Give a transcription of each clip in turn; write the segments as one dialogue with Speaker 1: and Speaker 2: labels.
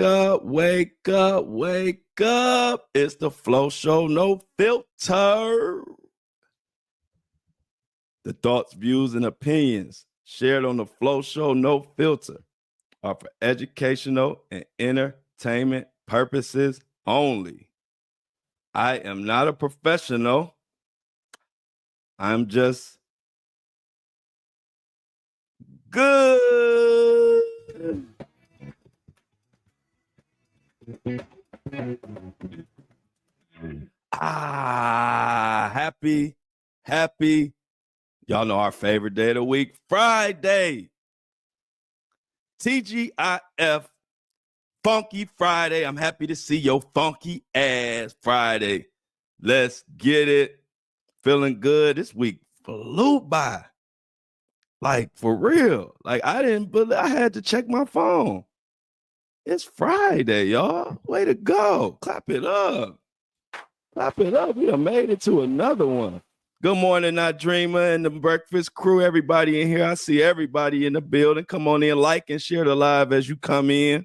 Speaker 1: up, wake up, wake up. It's the Flow Show, no filter. The thoughts, views, and opinions shared on the Flow Show, no filter, are for educational and entertainment purposes only. I am not a professional. I'm just good. Happy. Y'all know our favorite day of the week, Friday. TGIF, Funky Friday. I'm happy to see your funky ass Friday. Let's get it. Feeling good. This week flew by. Like, for real. Like, I had to check my phone. It's Friday, y'all. Way to go. Clap it up. Clap it up. We done made it to another one. Good morning, Not Dreamer and the breakfast crew. Everybody in here. I see everybody in the building. Come on in, like and share the live as you come in.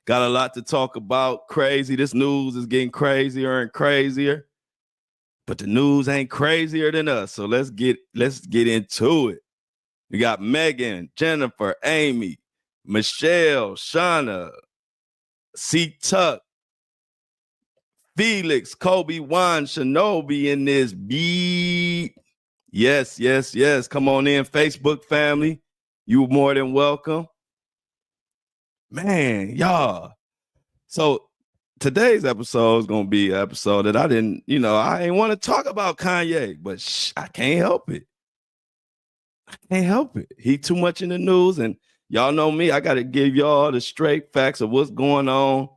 Speaker 1: Got a lot to talk about. Crazy. This news is getting crazier and crazier. But the news ain't crazier than us. So let's get into it. We got Megan, Jennifer, Amy, Michelle, Shauna, C. Tuck, Felix, Kobe, Juan, Shinobi in this beat. Yes. Come on in, Facebook family. You more than welcome. Man, y'all. So today's episode is going to be an episode that I ain't want to talk about Kanye, but I can't help it. He too much in the news, and y'all know me. I got to give y'all the straight facts of what's going on.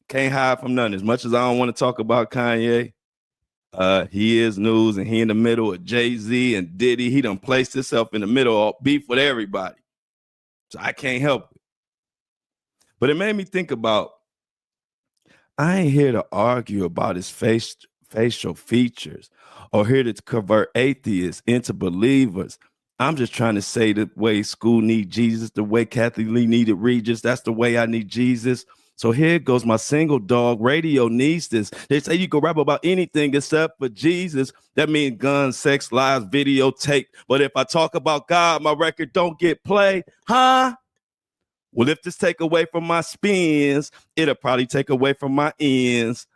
Speaker 1: Can't hide from none. As much as I don't want to talk about Kanye, he is news, and he in the middle of Jay-Z and Diddy. He done placed himself in the middle of beef with everybody. So I can't help it. But it made me think about, I ain't here to argue about his facial features or here to convert atheists into believers. I'm just trying to say the way school need Jesus, the way Kathy Lee needed Regis, that's the way I need Jesus. So here goes my single dog. Radio needs this. They say you can rap about anything except for Jesus. That means guns, sex, lies, videotape. But if I talk about God, my record don't get played. Huh? Well, if this take away from my spins, it'll probably take away from my ends.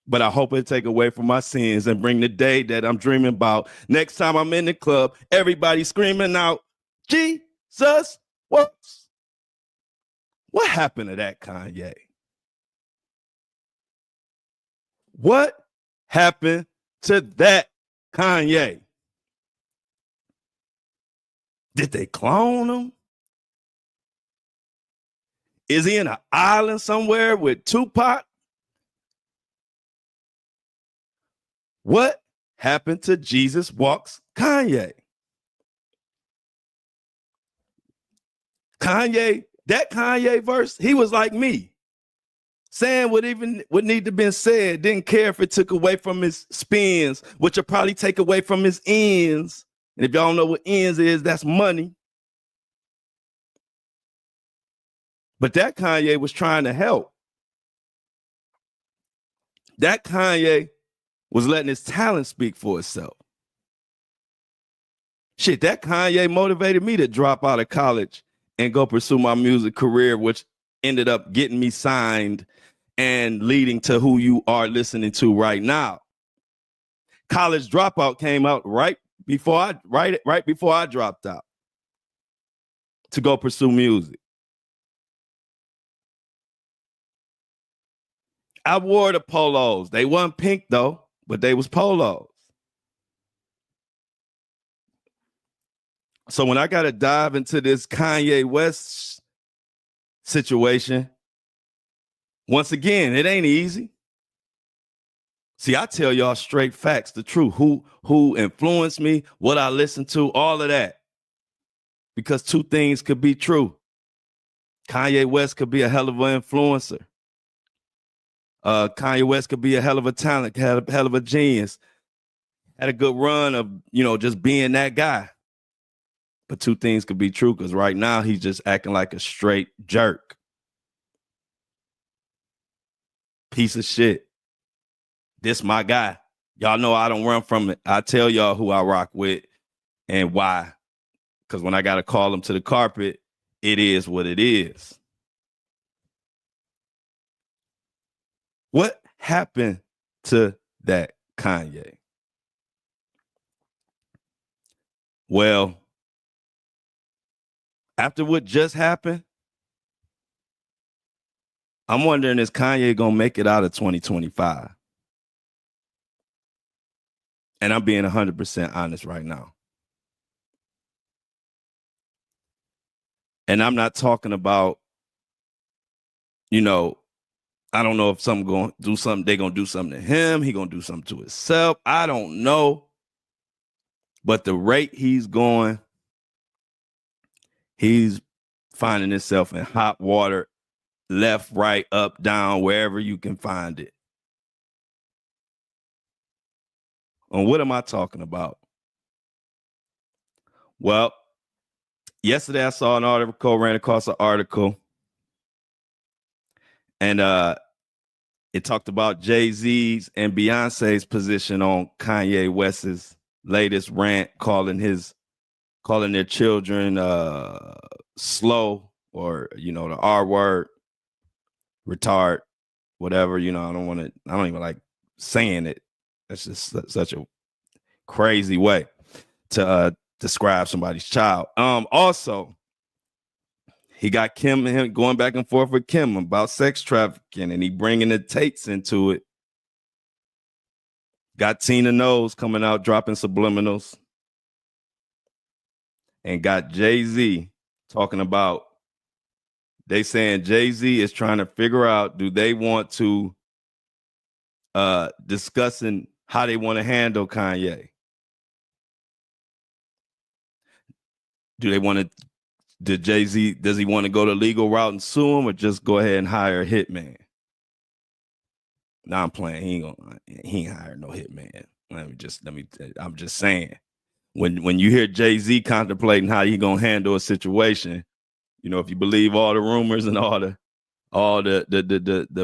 Speaker 1: But I hope it take away from my sins and bring the day that I'm dreaming about. Next time I'm in the club, everybody screaming out, Jesus, what happened to that, Kanye? What happened to that, Kanye? Did they clone him? Is he in an island somewhere with Tupac? What happened to Jesus Walks Kanye? That Kanye verse, he was like me. Saying what need to been said, didn't care if it took away from his spins, which will probably take away from his ends. And if y'all don't know what ends is, that's money. But that Kanye was trying to help. That Kanye was letting his talent speak for itself. Shit, that Kanye motivated me to drop out of college and go pursue my music career, which ended up getting me signed and leading to who you are listening to right now. College Dropout came out right before I dropped out to go pursue music. I wore the polos. They weren't pink though, but they was polos. So when I got to dive into this Kanye West situation, once again, it ain't easy. See, I tell y'all straight facts, the truth, who influenced me, what I listened to, all of that. Because two things could be true. Kanye West could be a hell of an influencer. Kanye West could be a hell of a talent, hell of a genius. Had a good run of, just being that guy. But two things could be true, because right now he's just acting like a straight jerk. Piece of shit. This my guy. Y'all know I don't run from it. I tell y'all who I rock with and why. Because when I got to call him to the carpet, it is what it is. What happened to that Kanye? Well, after what just happened, I'm wondering, is Kanye going to make it out of 2025? And I'm being 100% honest right now. And I'm not talking about, I don't know if something going to do something. They're going to do something to him. He going to do something to himself. I don't know. But the rate he's going, he's finding himself in hot water, left, right, up, down, wherever you can find it. And what am I talking about? Well, yesterday I saw an article, ran across an article, and it talked about Jay-Z's and Beyonce's position on Kanye West's latest rant, calling their children slow, or the R word, retard, whatever. I don't even like saying it. That's just such a crazy way to describe somebody's child. Also, he got Kim and him going back and forth with Kim about sex trafficking, and he bringing the Tates into it. Got Tina Knowles coming out dropping subliminals, and got Jay-Z talking about, they saying Jay-Z is trying to figure out, do they want to discussing how they want to handle Kanye? Do they want to, does he want to go the legal route and sue him, or just go ahead and hire a hitman? Nah, I'm playing. He ain't hired no hitman. I'm just saying, when you hear Jay-Z contemplating how he gonna handle a situation, if you believe all the rumors and all the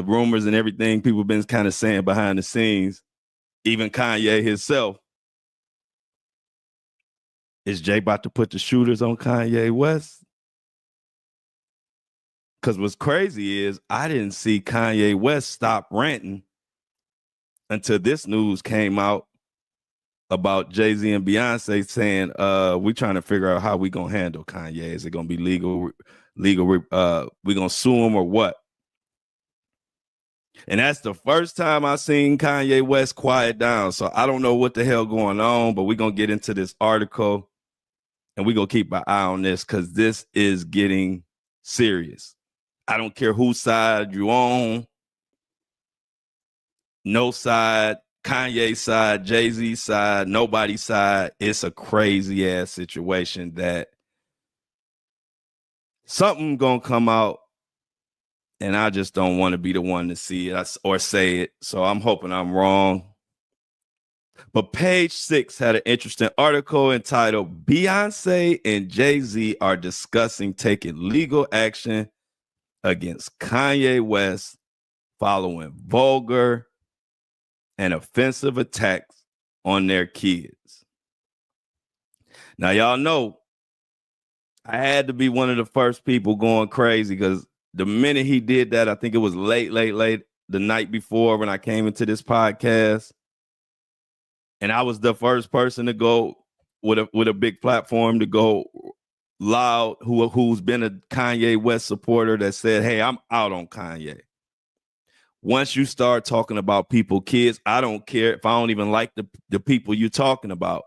Speaker 1: rumors and everything people been kind of saying behind the scenes, even Kanye himself, is Jay about to put the shooters on Kanye West? Because what's crazy is I didn't see Kanye West stop ranting until this news came out about Jay-Z and Beyonce saying, we trying to figure out how we gonna handle Kanye. Is it gonna be legal? We gonna sue him or what? And that's the first time I seen Kanye West quiet down. So I don't know what the hell going on, but we're gonna get into this article and we're gonna keep an eye on this, because this is getting serious. I don't care whose side you on. No side, Kanye side, Jay-Z side, nobody's side. It's a crazy ass situation that something gonna come out, and I just don't want to be the one to see it or say it. So I'm hoping I'm wrong. But Page 6 had an interesting article entitled, Beyonce and Jay-Z are discussing taking legal action against Kanye West following vulgar and offensive attacks on their kids. Now, y'all know I had to be one of the first people going crazy, because the minute he did that, I think it was late the night before when I came into this podcast, and I was the first person to go with a big platform to go loud, who's been a Kanye West supporter, that said, hey, I'm out on Kanye. Once you start talking about kids, I don't care if I don't even like the people you're talking about.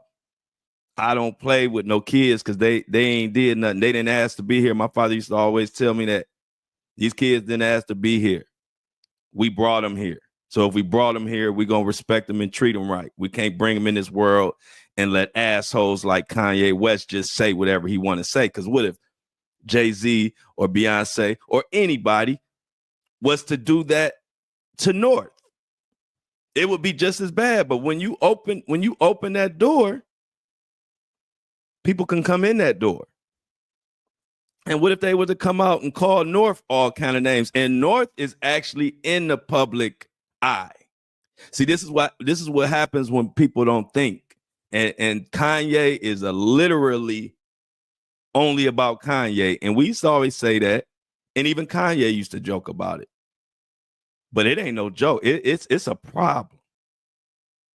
Speaker 1: I don't play with no kids, because they ain't did nothing. They didn't ask to be here. My father used to always tell me that these kids didn't ask to be here. We brought them here. So if we brought them here, we're going to respect them and treat them right. We can't bring them in this world and let assholes like Kanye West just say whatever he want to say. Because what if Jay-Z or Beyonce or anybody was to do that to North? It would be just as bad. But when you open that door, people can come in that door. And what if they were to come out and call North all kind of names? And North is actually in the public eye. See, this is what happens when people don't think. And Kanye is literally only about Kanye. And we used to always say that. And even Kanye used to joke about it. But it ain't no joke. It's a problem.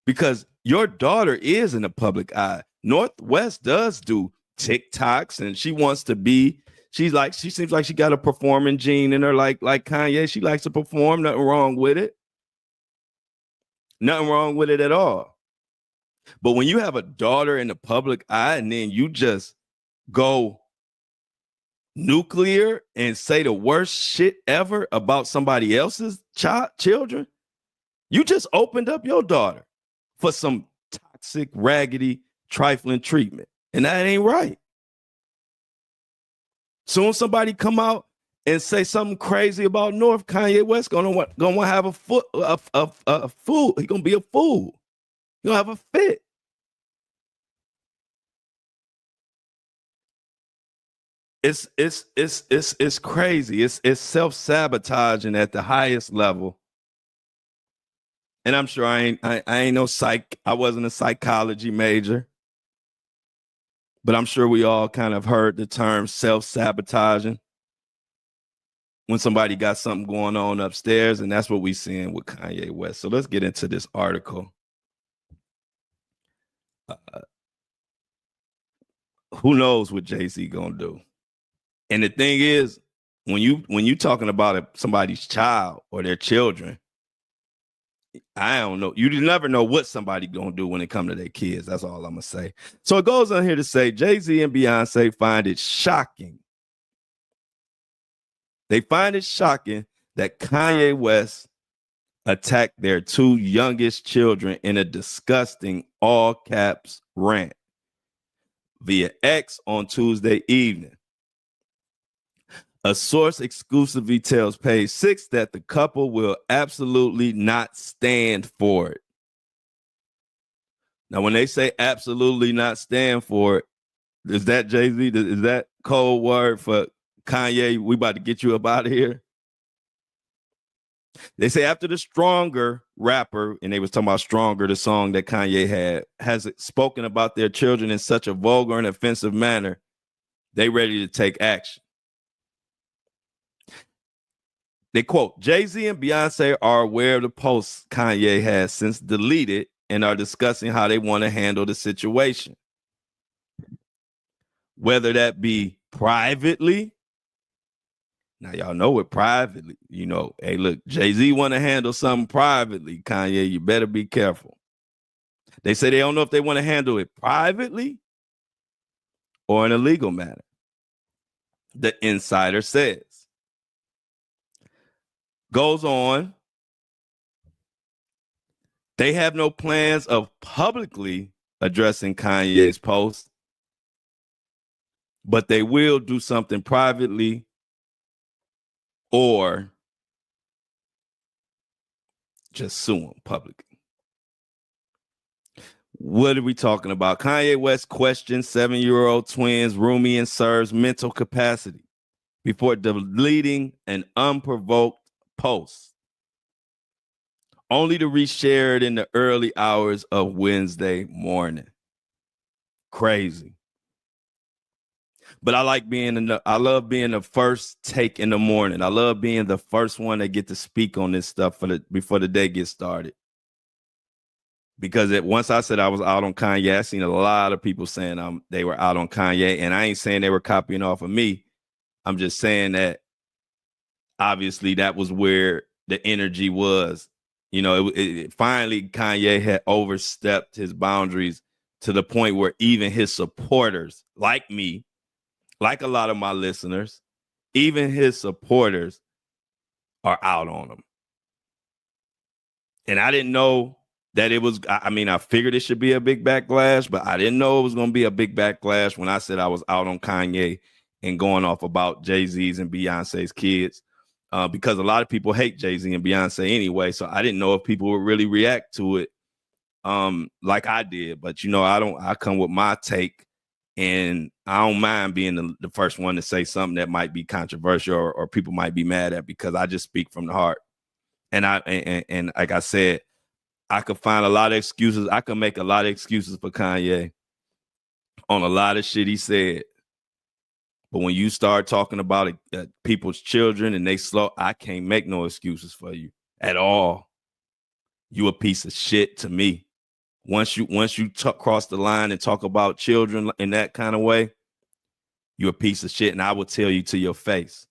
Speaker 1: Because your daughter is in the public eye. Northwest does do TikToks, and she wants to be. She seems like she got a performing gene in her, like Kanye. She likes to perform. Nothing wrong with it. Nothing wrong with it at all. But when you have a daughter in the public eye and then you just go nuclear and say the worst shit ever about somebody else's children, you just opened up your daughter for some toxic, raggedy, trifling treatment. And that ain't right. Soon somebody come out and say something crazy about North, Kanye West gonna have a fool. He gonna be a fool. He gonna have a fit. It's crazy. It's self-sabotaging at the highest level. And I'm sure I ain't no psych. I wasn't a psychology major. But I'm sure we all kind of heard the term self-sabotaging when somebody got something going on upstairs, and that's what we're seeing with Kanye West. So let's get into this article. Who knows what Jay-Z gonna do? And the thing is, when you talking about somebody's child or their children, I don't know. You never know what somebody gonna do when it comes to their kids. That's all I'm gonna say. So it goes on here to say Jay-Z and Beyonce find it shocking. They find it shocking that Kanye West attacked their two youngest children in a disgusting all caps rant via X on Tuesday evening. A source exclusively tells Page 6 that the couple will absolutely not stand for it. Now, when they say absolutely not stand for it, is that Jay-Z? Is that code word for Kanye? We about to get you up out of here. They say after the Stronger rapper, and they was talking about Stronger, the song that Kanye had, has spoken about their children in such a vulgar and offensive manner, they ready to take action. They quote, Jay-Z and Beyonce are aware of the posts Kanye has since deleted and are discussing how they want to handle the situation. Whether that be privately. Now, y'all know what privately, hey, look, Jay-Z want to handle something privately. Kanye, you better be careful. They say they don't know if they want to handle it privately or in a legal manner. The insider says. Goes on. They have no plans of publicly addressing Kanye's post, but they will do something privately or just sue him publicly. What are we talking about? Kanye West questions 7-year-old twins Rumi and Sir's mental capacity before deleting an unprovoked post, only to reshare it in the early hours of Wednesday morning. Crazy. But I love being the first take in the morning. I love being the first one that get to speak on this stuff before the day gets started. Because once I said I was out on Kanye, I seen a lot of people saying they were out on Kanye, and I ain't saying they were copying off of me. I'm just saying that obviously that was where the energy was. Finally Kanye had overstepped his boundaries to the point where even his supporters, like me, like a lot of my listeners, even his supporters are out on him. And I didn't know that it was, I figured it should be a big backlash, but I didn't know it was going to be a big backlash when I said I was out on Kanye and going off about Jay-Z's and Beyonce's kids. Because a lot of people hate Jay-Z and Beyonce anyway. So I didn't know if people would really react to it like I did. But, I come with my take. And I don't mind being the first one to say something that might be controversial or people might be mad at, because I just speak from the heart. And and like I said, I could find a lot of excuses. I could make a lot of excuses for Kanye on a lot of shit he said. But when you start talking about people's children and they slow, I can't make no excuses for you at all. You a piece of shit to me. Once you cross the line and talk about children in that kind of way, you're a piece of shit, and I will tell you to your face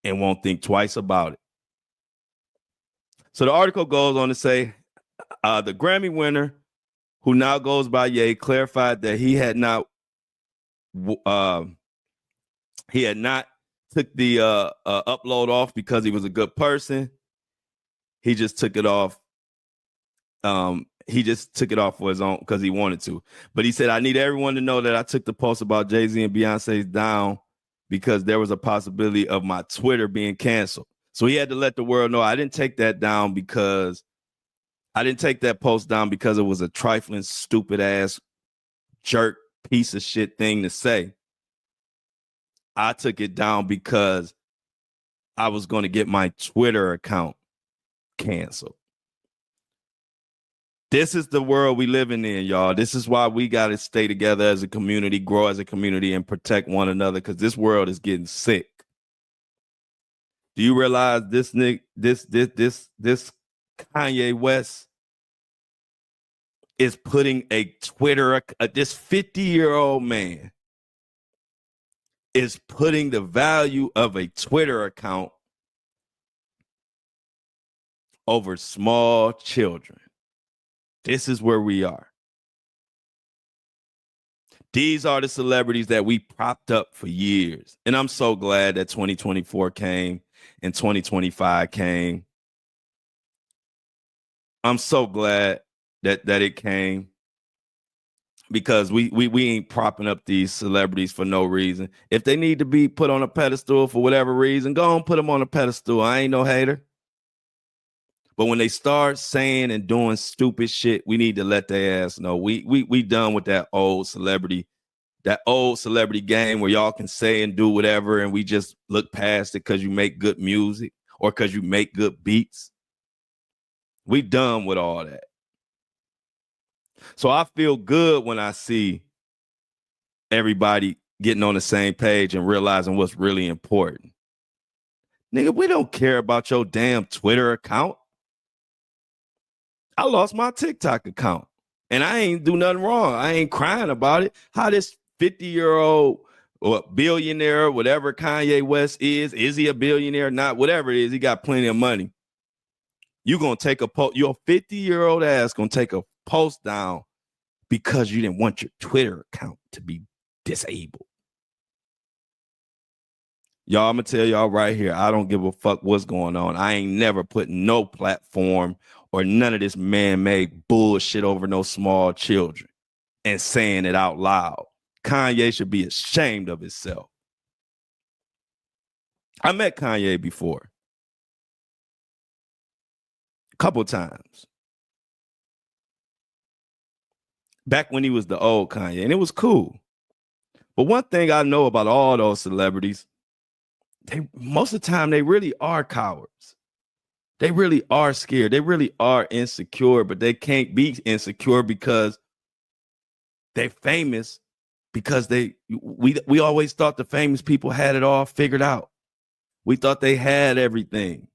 Speaker 1: and won't think twice about it. So the article goes on to say, the Grammy winner, who now goes by Ye, clarified that he had not took the upload off because he was a good person. He just took it off. He just took it off for his own because he wanted to. But he said, I need everyone to know that I took the post about Jay-Z and Beyonce's down because there was a possibility of my Twitter being canceled. So he had to let the world know I didn't take that down because I didn't take that post down because it was a trifling, stupid ass jerk piece of shit thing to say. I took it down because I was going to get my Twitter account canceled. This is the world we living in, y'all. This is why we got to stay together as a community, grow as a community, and protect one another, because this world is getting sick. Do you realize this Kanye West is putting a Twitter, this 50-year-old man is putting the value of a Twitter account over small children. This is where we are. These are the celebrities that we propped up for years. And I'm so glad that 2024 came and 2025 came. I'm so glad that it came, because we ain't propping up these celebrities for no reason. If they need to be put on a pedestal for whatever reason, go and put them on a pedestal. I ain't no hater. But when they start saying and doing stupid shit, we need to let their ass know. We done with that old celebrity game where y'all can say and do whatever, and we just look past it because you make good music or because you make good beats. We done with all that. So I feel good when I see everybody getting on the same page and realizing what's really important. Nigga, we don't care about your damn Twitter account. I lost my TikTok account and I ain't do nothing wrong. I ain't crying about it. How this 50-year-old or billionaire, whatever Kanye West is he a billionaire? Not, whatever it is, he got plenty of money. You gonna take a post, your 50-year-old ass gonna take a post down because you didn't want your Twitter account to be disabled. Y'all, I'm gonna tell y'all right here, I don't give a fuck what's going on. I ain't never put no platform or none of this man-made bullshit over no small children and saying it out loud. Kanye should be ashamed of himself. I met Kanye before. A couple times. Back when he was the old Kanye, and it was cool. But one thing I know about all those celebrities, most of the time they really are cowards. They really are scared. They really are insecure, but they can't be insecure because they're famous, because we always thought the famous people had it all figured out. We thought they had everything.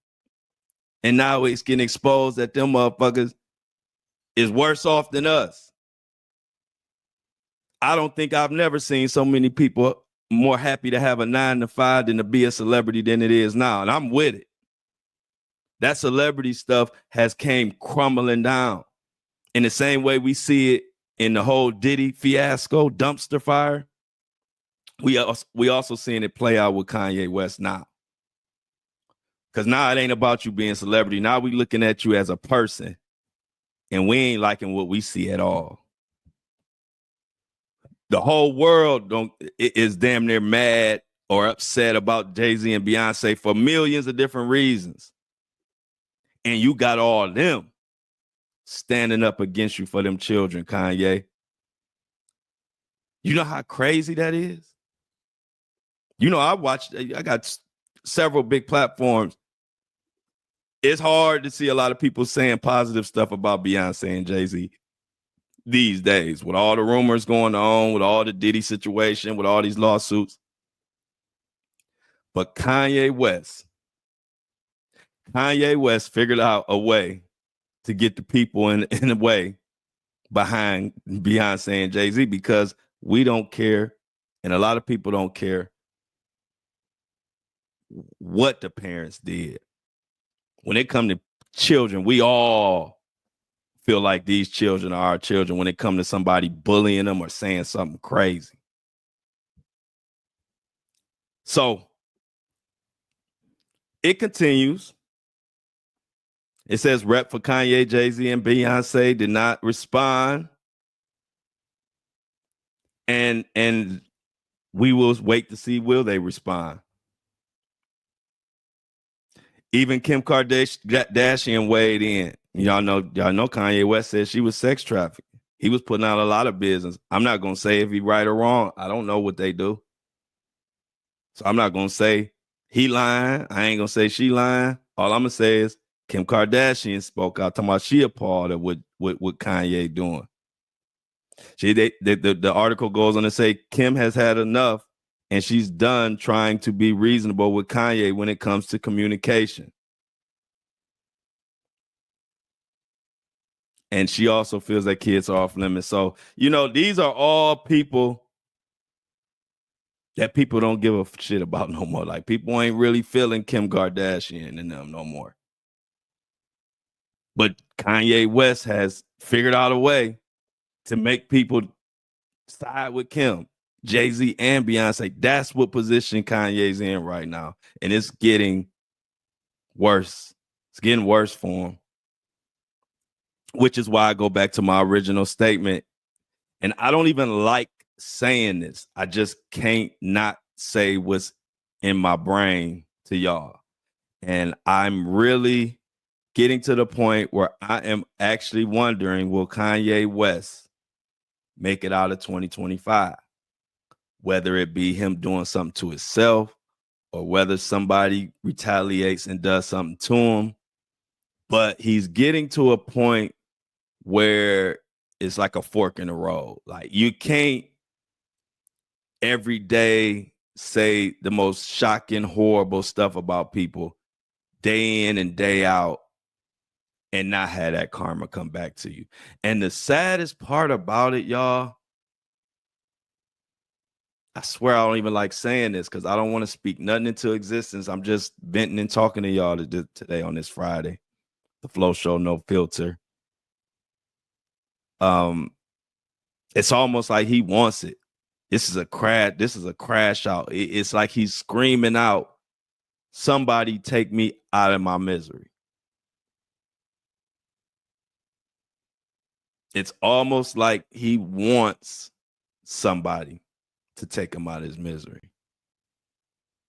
Speaker 1: And now it's getting exposed that them motherfuckers is worse off than us. I don't think I've never seen so many people more happy to have a 9-to-5 than to be a celebrity than it is now. And I'm with it. That celebrity stuff has came crumbling down in the same way we see it in the whole Diddy fiasco, dumpster fire. We also seeing it play out with Kanye West now. Because now it ain't about you being a celebrity. Now we looking at you as a person, and we ain't liking what we see at all. The whole world is damn near mad or upset about Jay-Z and Beyonce for millions of different reasons. And you got all of them standing up against you for them children, Kanye. You know how crazy that is? You know, I got several big platforms. It's hard to see a lot of people saying positive stuff about Beyonce and Jay-Z these days, with all the rumors going on, with all the Diddy situation, with all these lawsuits. But Kanye West figured out a way to get the people in the way behind Beyonce and Jay-Z, because we don't care, and a lot of people don't care what the parents did. When it comes to children, we all feel like these children are our children when it comes to somebody bullying them or saying something crazy. So it continues. It says rep for Kanye, Jay-Z, and Beyonce did not respond. And we will wait to see, will they respond? Even Kim Kardashian weighed in. Y'all know Kanye West said she was sex trafficking. He was putting out a lot of business. I'm not going to say if he's right or wrong. I don't know what they do. So I'm not going to say he lying. I ain't going to say she lying. All I'm going to say is Kim Kardashian spoke out, talking about she appalled at what Kanye doing. The article goes on to say Kim has had enough, and she's done trying to be reasonable with Kanye when it comes to communication. And she also feels that kids are off limits. So, these are all people that people don't give a shit about no more. Like, people ain't really feeling Kim Kardashian and them no more. But Kanye West has figured out a way to make people side with Kim, Jay-Z, and Beyonce. That's what position Kanye's in right now. And it's getting worse. It's getting worse for him. Which is why I go back to my original statement. And I don't even like saying this. I just can't not say what's in my brain to y'all. And I'm really getting to the point where I am actually wondering, will Kanye West make it out of 2025? Whether it be him doing something to himself or whether somebody retaliates and does something to him. But he's getting to a point where it's like a fork in the road. Like, you can't every day say the most shocking, horrible stuff about people day in and day out and not have that karma come back to you. And the saddest part about it, y'all, I swear I don't even like saying this because I don't want to speak nothing into existence. I'm just venting and talking to y'all today on this Friday. The Flow Show, no filter. It's almost like he wants it. This is a crash out. It's like he's screaming out, somebody take me out of my misery. It's almost like he wants somebody to take him out of his misery.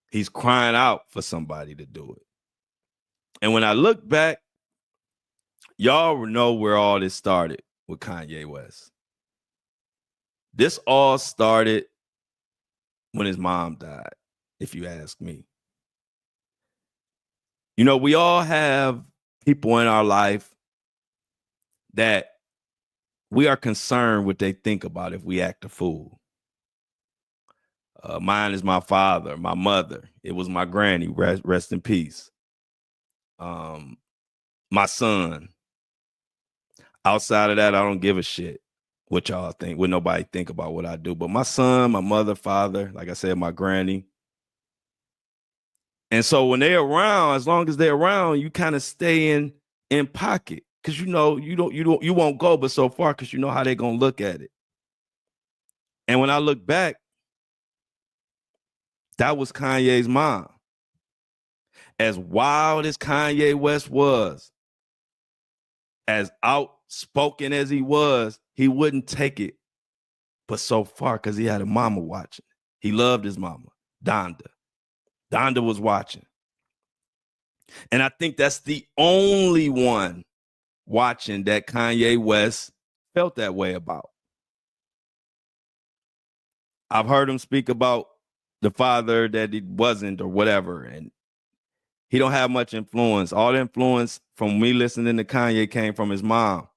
Speaker 1: He's crying out for somebody to do it. And when I look back, y'all know where all this started with Kanye West. This all started when his mom died, if you ask me. We all have people in our life that we are concerned what they think about if we act a fool. Mine is my father, my mother. It was my granny, rest in peace. My son. Outside of that, I don't give a shit what y'all think, what nobody think about what I do. But my son, my mother, father, like I said, my granny. And so when they're around, as long as they're around, you kind of stay in pocket. Because you won't go but so far because you know how they're gonna look at it. And when I look back, that was Kanye's mom. As wild as Kanye West was, as outspoken as he was, he wouldn't take it but so far because he had a mama watching. He loved his mama, Donda. Donda was watching. And I think that's the only one watching that Kanye West felt that way about. I've heard him speak about the father that he wasn't or whatever, and he don't have much influence. All the influence from me listening to Kanye came from his mom.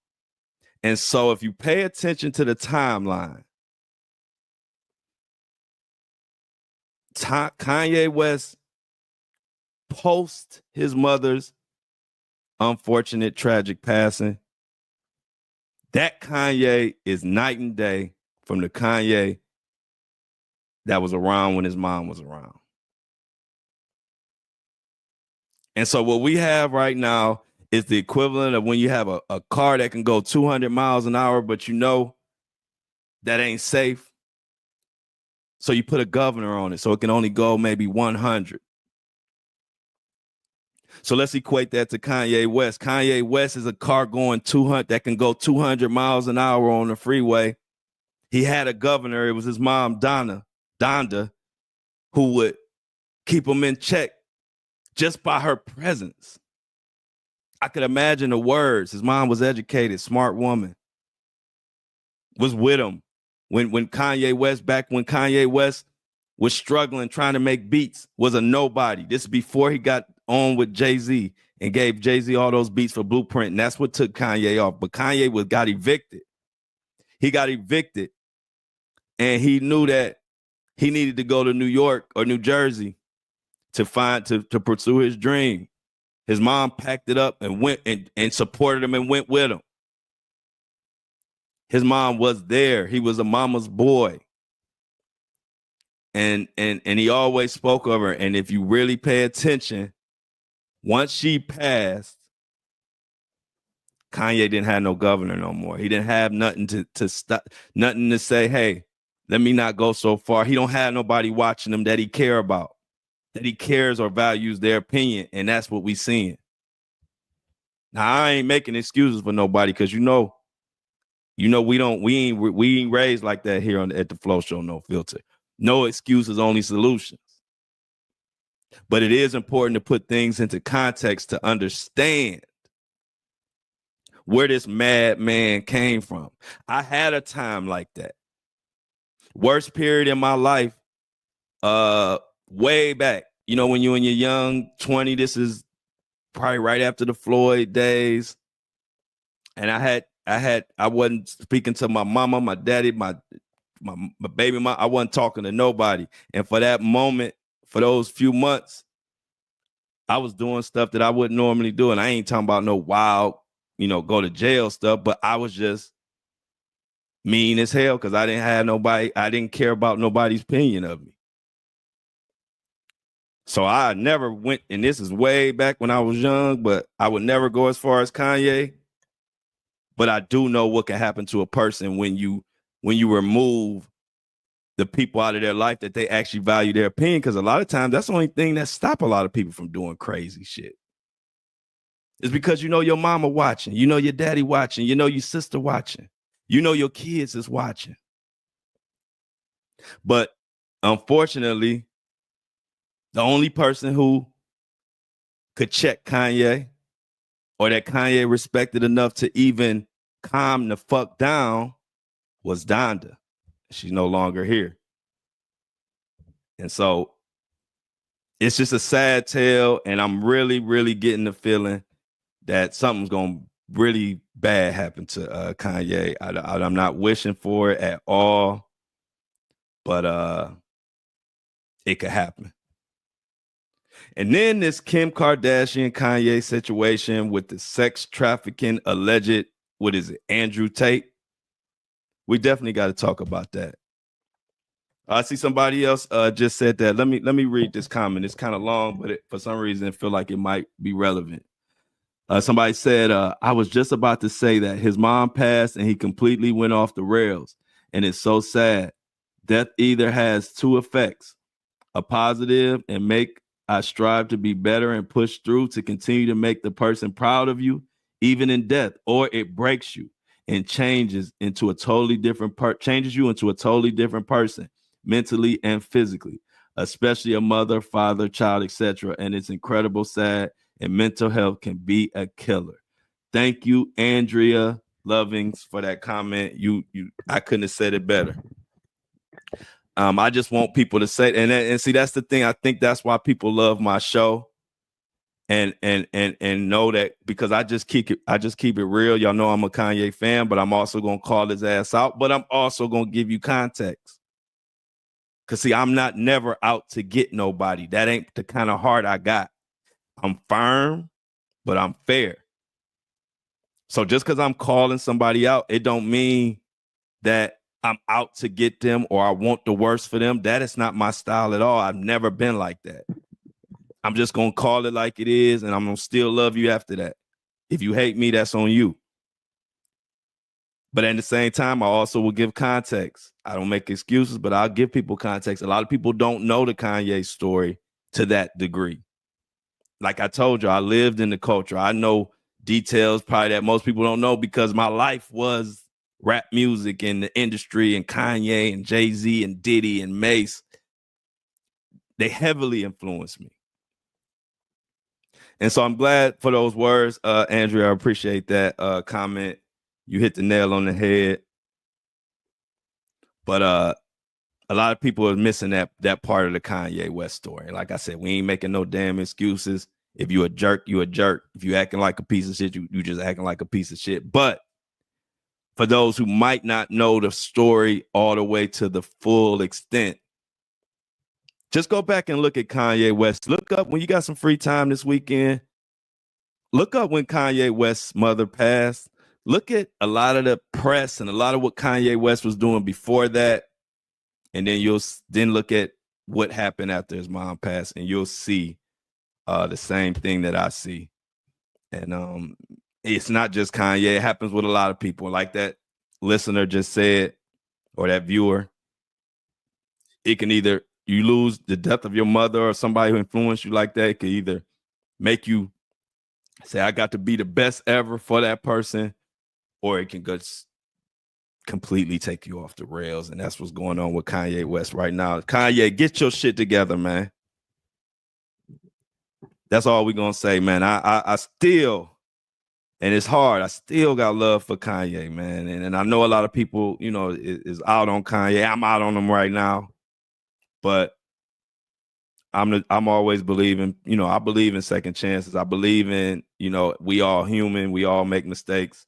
Speaker 1: And so if you pay attention to the timeline, Kanye West post his mother's unfortunate tragic passing, that Kanye is night and day from the Kanye that was around when his mom was around. And so what we have right now is the equivalent of when you have a car that can go 200 miles an hour, but you know that ain't safe. So you put a governor on it so it can only go maybe 100. So let's equate that to Kanye West. Kanye West is a car going 200 that can go 200 miles an hour on the freeway. He had a governor. It was his mom, Donda, who would keep him in check just by her presence. I could imagine the words. His mom was educated, smart woman, was with him when Kanye West was struggling, trying to make beats, was a nobody. This is before he got on with Jay-Z and gave Jay-Z all those beats for Blueprint. And that's what took Kanye off. But Kanye got evicted. He got evicted. And he knew that he needed to go to New York or New Jersey to pursue his dream. His mom packed it up and went and supported him and went with him. His mom was there. He was a mama's boy. And he always spoke of her. And if you really pay attention, once she passed, Kanye didn't have no governor no more. He didn't have nothing to stop, nothing to say, hey, let me not go so far. He don't have nobody watching him that he care about, that he cares or values their opinion. And that's what we seeing. Now, I ain't making excuses for nobody because you know we ain't raised like that here at the Flow Show, No Filter. No excuses, only solutions. But it is important to put things into context to understand where this madman came from. I had a time like that. Worst period in my life, way back. You know, when you're in your young 20, this is probably right after the Floyd days. And I wasn't speaking to my mama, my daddy, my baby mom. I wasn't talking to nobody. And for that moment, for those few months, I was doing stuff that I wouldn't normally do. And I ain't talking about no wild, go to jail stuff, but I was just mean as hell because I didn't have nobody. I didn't care about nobody's opinion of me. So I never went, and this is way back when I was young, but I would never go as far as Kanye. But I do know what can happen to a person when you remove the people out of their life that they actually value their opinion. Because a lot of times that's the only thing that stop a lot of people from doing crazy shit. It's because your mama watching, your daddy watching, your sister watching, your kids is watching. But unfortunately, the only person who could check Kanye or that Kanye respected enough to even calm the fuck down was Donda. She's no longer here. And so it's just a sad tale. And I'm really, really getting the feeling that something's going to really bad happen to Kanye. I'm not wishing for it at all, but it could happen. And then this Kim Kardashian Kanye situation with the sex trafficking alleged, what is it, Andrew Tate? We definitely got to talk about that. I see somebody else just said that. Let me read this comment. It's kind of long, but for some reason I feel like it might be relevant. Somebody said, I was just about to say that his mom passed and he completely went off the rails. And it's so sad. Death either has two effects, a positive and make I strive to be better and push through to continue to make the person proud of you, even in death, or it breaks you and changes you into a totally different person, mentally and physically, especially a mother, father, child, etc. And it's incredible, sad, and mental health can be a killer. Thank you, Andrea Lovings, for that comment. I couldn't have said it better. I just want people to say, and see, that's the thing. I think that's why people love my show, and know that, because I just keep it real. Y'all know I'm a Kanye fan, but I'm also gonna call his ass out. But I'm also gonna give you context, cause see, I'm not never out to get nobody. That ain't the kind of heart I got. I'm firm, but I'm fair. So just because I'm calling somebody out, it don't mean that I'm out to get them or I want the worst for them. That is not my style at all. I've never been like that. I'm just going to call it like it is, and I'm going to still love you after that. If you hate me, that's on you. But at the same time, I also will give context. I don't make excuses, but I'll give people context. A lot of people don't know the Kanye story to that degree. Like I told you, I lived in the culture. I know details probably that most people don't know, because my life was rap music in the industry, and Kanye and Jay-Z and Diddy and Mace. They heavily influenced me. And so I'm glad for those words, Andrea. I appreciate that comment. You hit the nail on the head. But a lot of people are missing that part of the Kanye West story. Like I said, we ain't making no damn excuses. If you a jerk, you a jerk. If you acting like a piece of shit, you just acting like a piece of shit. But for those who might not know the story all the way to the full extent, just go back and look at Kanye West. Look up, when you got some free time this weekend, look up when Kanye West's mother passed. Look at a lot of the press and a lot of what Kanye West was doing before that. And then you'll then look at what happened after his mom passed, and you'll see the same thing that I see. And it's not just Kanye. It happens with a lot of people. Like that listener just said, or that viewer, it can either, you lose the death of your mother or somebody who influenced you like that. It could either make you say, I got to be the best ever for that person, or it can just completely take you off the rails. And that's what's going on with Kanye West right now. Kanye, get your shit together, man. That's all we're gonna say, man. I still, and it's hard, I still got love for Kanye, man. And I know a lot of people, you know, is out on Kanye. I'm out on him right now. But I'm always believing, you know, I believe in second chances. I believe in, you know, we all human, we all make mistakes.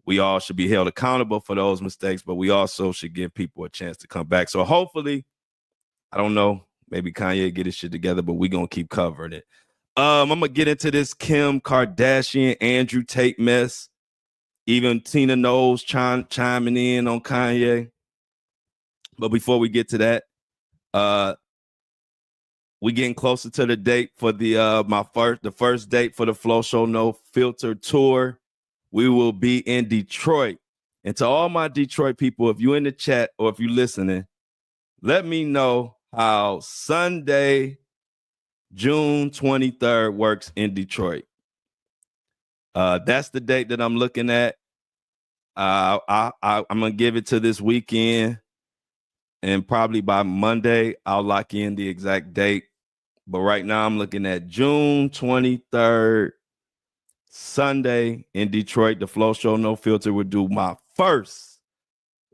Speaker 1: We all should be held accountable for those mistakes, but we also should give people a chance to come back. So hopefully, I don't know, maybe Kanye get his shit together, but we're gonna keep covering it. I'm gonna get into this Kim Kardashian, Andrew Tate mess. Even Tina Knowles chiming in on Kanye. But before we get to that, we getting closer to the date for the first date for the Flow Show No Filter tour. We will be in Detroit. And to all my Detroit people, if you're in the chat or if you're listening, let me know how Sunday, June 23rd works in Detroit. That's the date that I'm looking at. I'm going to give it to this weekend. And probably by Monday, I'll lock in the exact date. But right now, I'm looking at June 23rd, Sunday in Detroit. The Flow Show No Filter will do my first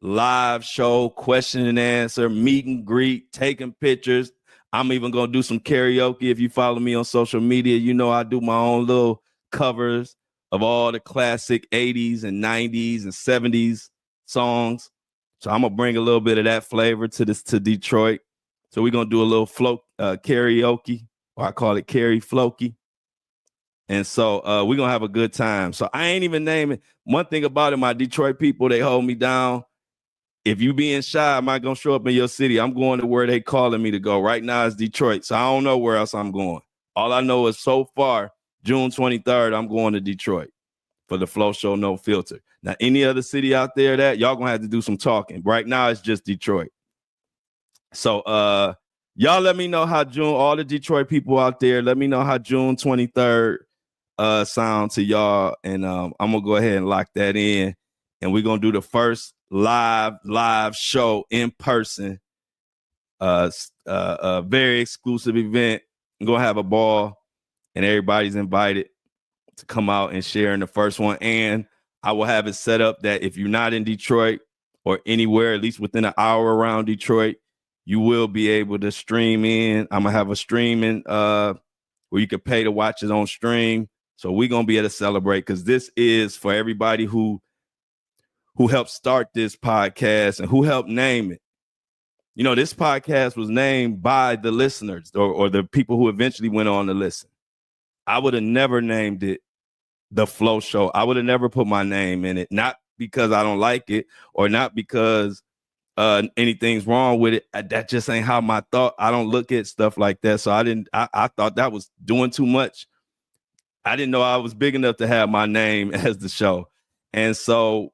Speaker 1: live show, question and answer, meet and greet, taking pictures. I'm even going to do some karaoke. If you follow me on social media, you know I do my own little covers of all the classic 80s and 90s and 70s songs. So I'm going to bring a little bit of that flavor to Detroit. So we're going to do a little karaoke, or I call it Carrie Floki. And so we're going to have a good time. So I ain't even naming. One thing about it, my Detroit people, they hold me down. If you being shy, I'm not going to show up in your city. I'm going to where they calling me to go. Right now it's Detroit. So I don't know where else I'm going. All I know is so far, June 23rd, I'm going to Detroit for the Flow Show No Filter. Now, any other city out there that y'all going to have to do some talking. Right now it's just Detroit. So y'all let me know how all the Detroit people out there, let me know how June 23rd sound to y'all. And I'm going to go ahead and lock that in. And we're going to do the first live show in person. A very exclusive event. I'm going to have a ball, and everybody's invited to come out and share in the first one. And I will have it set up that if you're not in Detroit or anywhere, at least within an hour around Detroit, you will be able to stream in. I'm gonna have a streaming where you can pay to watch it on stream. So we're gonna be able to celebrate because this is for everybody who helped start this podcast and who helped name it. You know, this podcast was named by the listeners or the people who eventually went on to listen. I would have never named it The Flow Show. I would have never put my name in it, not because I don't like it or not because anything's wrong with it. That just ain't how my thought. I don't look at stuff like that. So I thought that was doing too much. I didn't know I was big enough to have my name as the show. And so,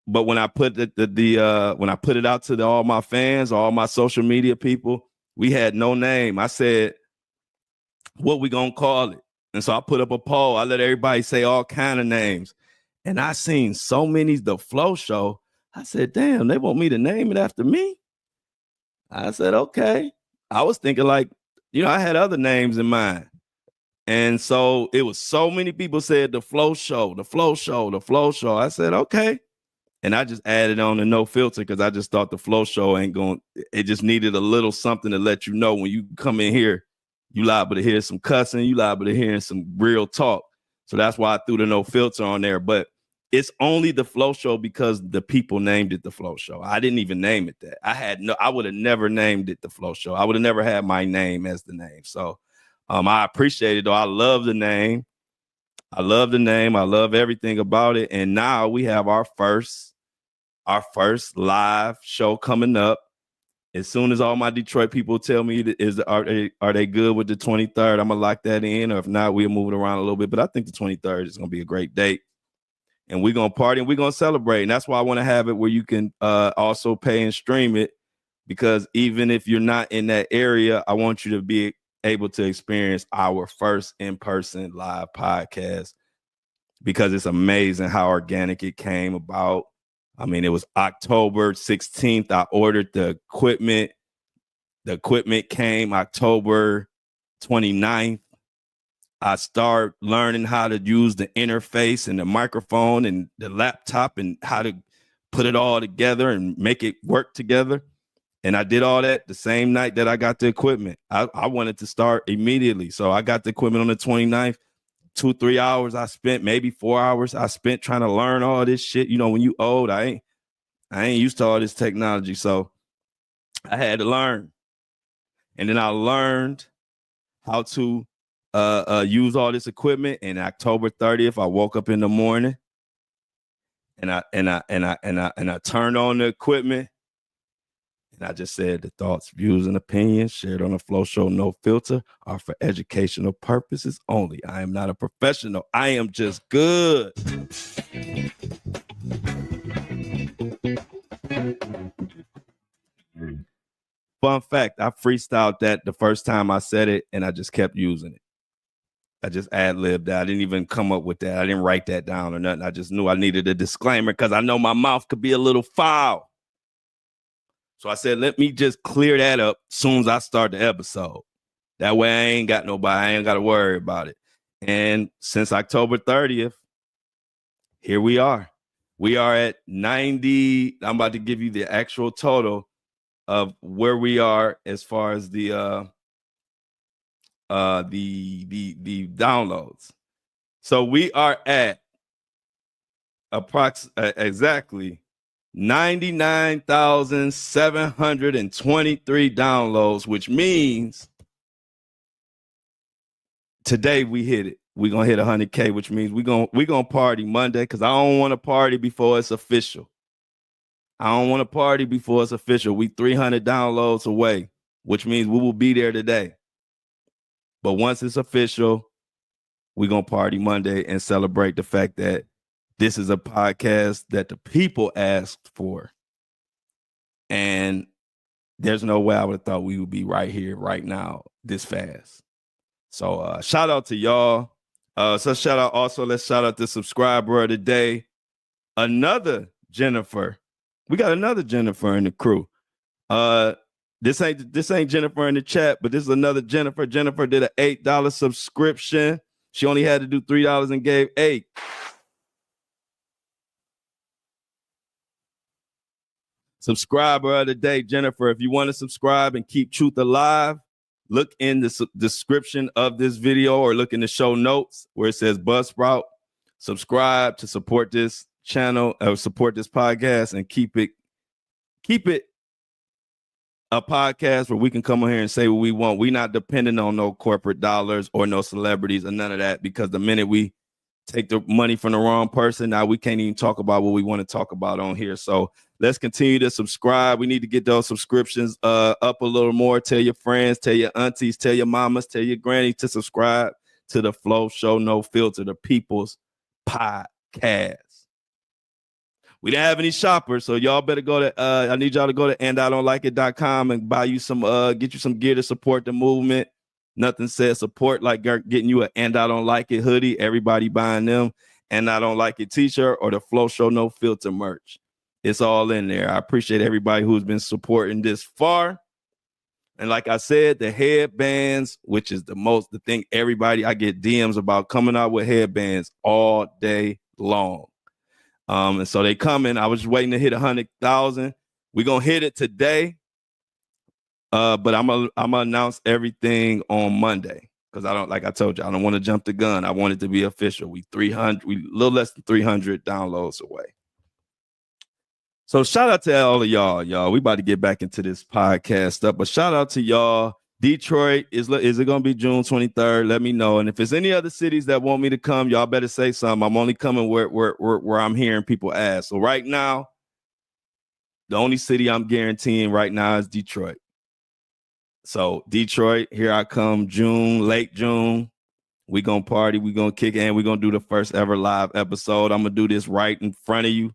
Speaker 1: but when I put when I put it out to all my fans, all my social media people, we had no name. I said, what we gonna call it? And so I put up a poll. I let everybody say all kind of names. And I seen so many The Flow Show. I said, damn, they want me to name it after me? I said, okay. I was thinking like, I had other names in mind. And so it was so many people said The Flow Show, The Flow Show, The Flow Show. I said, okay. And I just added on the no filter because I just thought The Flow Show it just needed a little something to let you know when you come in here, you liable to hear some cussing, you liable to hear some real talk. So that's why I threw the no filter on there. But it's only The Flow Show because the people named it The Flow Show. I didn't even name it that. I would have never named it The Flow Show. I would have never had my name as the name. So I appreciate it though. I love the name. I love everything about it. And now we have our first live show coming up. As soon as all my Detroit people tell me are they good with the 23rd, I'm gonna lock that in. Or if not, we'll move it around a little bit. But I think the 23rd is gonna be a great date. And we're gonna party and we're gonna celebrate. And that's why I want to have it where you can also pay and stream it. Because even if you're not in that area, I want you to be able to experience our first in-person live podcast. Because it's amazing how organic it came about. I mean, it was October 16th. I ordered the equipment. The equipment came October 29th. I started learning how to use the interface and the microphone and the laptop and how to put it all together and make it work together. And I did all that the same night that I got the equipment. I wanted to start immediately. So I got the equipment on the 29th. 2-3 hours I spent, maybe 4 hours I spent trying to learn all this shit. When you old, I ain't used to all this technology. So I had to learn. And then I learned how to use all this equipment. And October 30th, I woke up in the morning and I turned on the equipment. And I just said the thoughts, views, and opinions shared on the Flow Show No Filter are for educational purposes only. I am not a professional. I am just good. Fun fact, I freestyled that the first time I said it, and I just kept using it. I just ad-libbed that. I didn't even come up with that. I didn't write that down or nothing. I just knew I needed a disclaimer because I know my mouth could be a little foul. So I said, let me just clear that up as soon as I start the episode. That way I ain't got nobody. I ain't got to worry about it. And since October 30th, here we are. We are at 90. I'm about to give you the actual total of where we are as far as the downloads. So we are at exactly 99,723 downloads, which means today we hit it. We're going to hit 100K, which means we're gonna party Monday because I don't want to party before it's official. I don't want to party before it's official. We 300 downloads away, which means we will be there today. But once it's official, we're going to party Monday and celebrate the fact that this is a podcast that the people asked for. And there's no way I would have thought we would be right here, right now, this fast. So shout out to y'all. Let's shout out the subscriber of the day. Another Jennifer. We got another Jennifer in the crew. This ain't Jennifer in the chat, but this is another Jennifer. Jennifer did an $8 subscription. She only had to do $3 and gave $8. Subscriber of the day, Jennifer. If you want to subscribe and keep truth alive, look in the description of this video or look in the show notes where it says Buzzsprout. Subscribe to support this channel or support this podcast and keep it a podcast where we can come on here and say what we want. We're not dependent on no corporate dollars or no celebrities or none of that, because the minute we take the money from the wrong person, now we can't even talk about what we want to talk about on here. So let's continue to subscribe. We need to get those subscriptions up a little more. Tell your friends, tell your aunties, tell your mamas, tell your granny to subscribe to the Flow Show No Filter, the People's Podcast. We didn't have any shoppers, so y'all better go to I need y'all to go to andidon'tlikeit.com and buy you some get you some gear to support the movement. Nothing says support like getting you an And I Don't Like It hoodie. Everybody buying them. And I Don't Like It t-shirt or the Flow Show No Filter merch. It's all in there. I appreciate everybody who's been supporting this far. And like I said, the headbands, which is the thing everybody, I get DMs about coming out with headbands all day long. And so they coming. I was just waiting to hit 100,000. We're gonna hit it today. But I'm gonna announce everything on Monday, because I don't, like I told you, I don't want to jump the gun. I want it to be official. We a little less than 300 downloads away. So shout out to all of y'all. We about to get back into this podcast stuff, but shout out to y'all. Detroit, is it gonna be June 23rd? Let me know. And if there's any other cities that want me to come, y'all better say something. I'm only coming where I'm hearing people ask. So right now, the only city I'm guaranteeing right now is Detroit. So Detroit, here I come, late June. We gonna party, we gonna kick in, we gonna do the first ever live episode. I'm gonna do this right in front of you.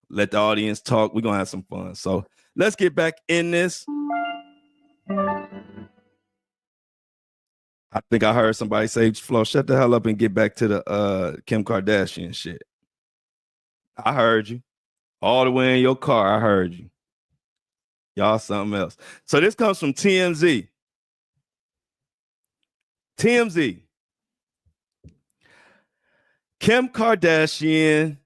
Speaker 1: Let the audience talk. We're gonna have some fun. So let's get back in this. I think I heard somebody say, Flo, shut the hell up and get back to the Kim Kardashian shit. I heard you. All the way in your car, I heard you. Y'all something else. So this comes from TMZ. TMZ. Kim Kardashian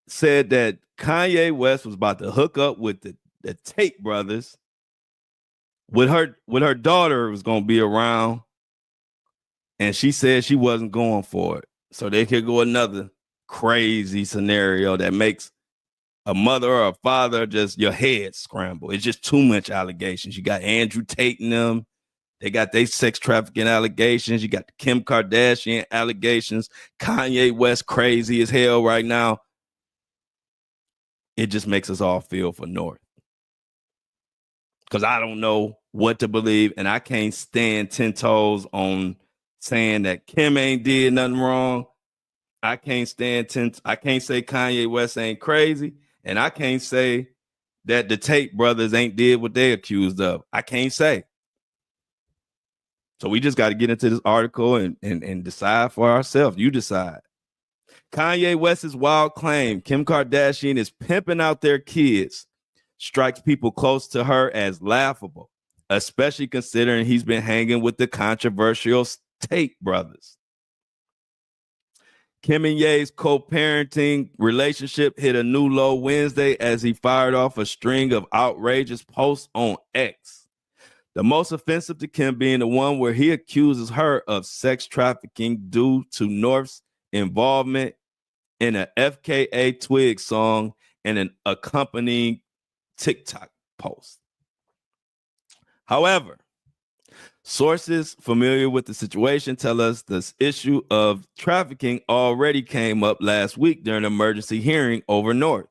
Speaker 1: said that Kanye West was about to hook up with the Tate brothers. With her daughter was going to be around, and she said she wasn't going for it. So they could go another crazy scenario that makes a mother or a father just your head scramble. It's just too much allegations. You got Andrew Tate and them. They got their sex trafficking allegations. You got the Kim Kardashian allegations. Kanye West crazy as hell right now. It just makes us all feel for North. Because I don't know what to believe, and I can't stand 10 toes on saying that Kim ain't did nothing wrong. I can't say Kanye West ain't crazy, and I can't say that the Tate brothers ain't did what they accused of. I can't say. So we just got to get into this article and decide for ourselves. You decide. Kanye West's wild claim Kim Kardashian is pimping out their kids strikes people close to her as laughable, especially considering he's been hanging with the controversial Tate brothers. Kim and Ye's co-parenting relationship hit a new low Wednesday as he fired off a string of outrageous posts on X. The most offensive to Kim being the one where he accuses her of sex trafficking due to North's involvement in an FKA Twigs song and an accompanying TikTok post. However, sources familiar with the situation tell us this issue of trafficking already came up last week during an emergency hearing over North.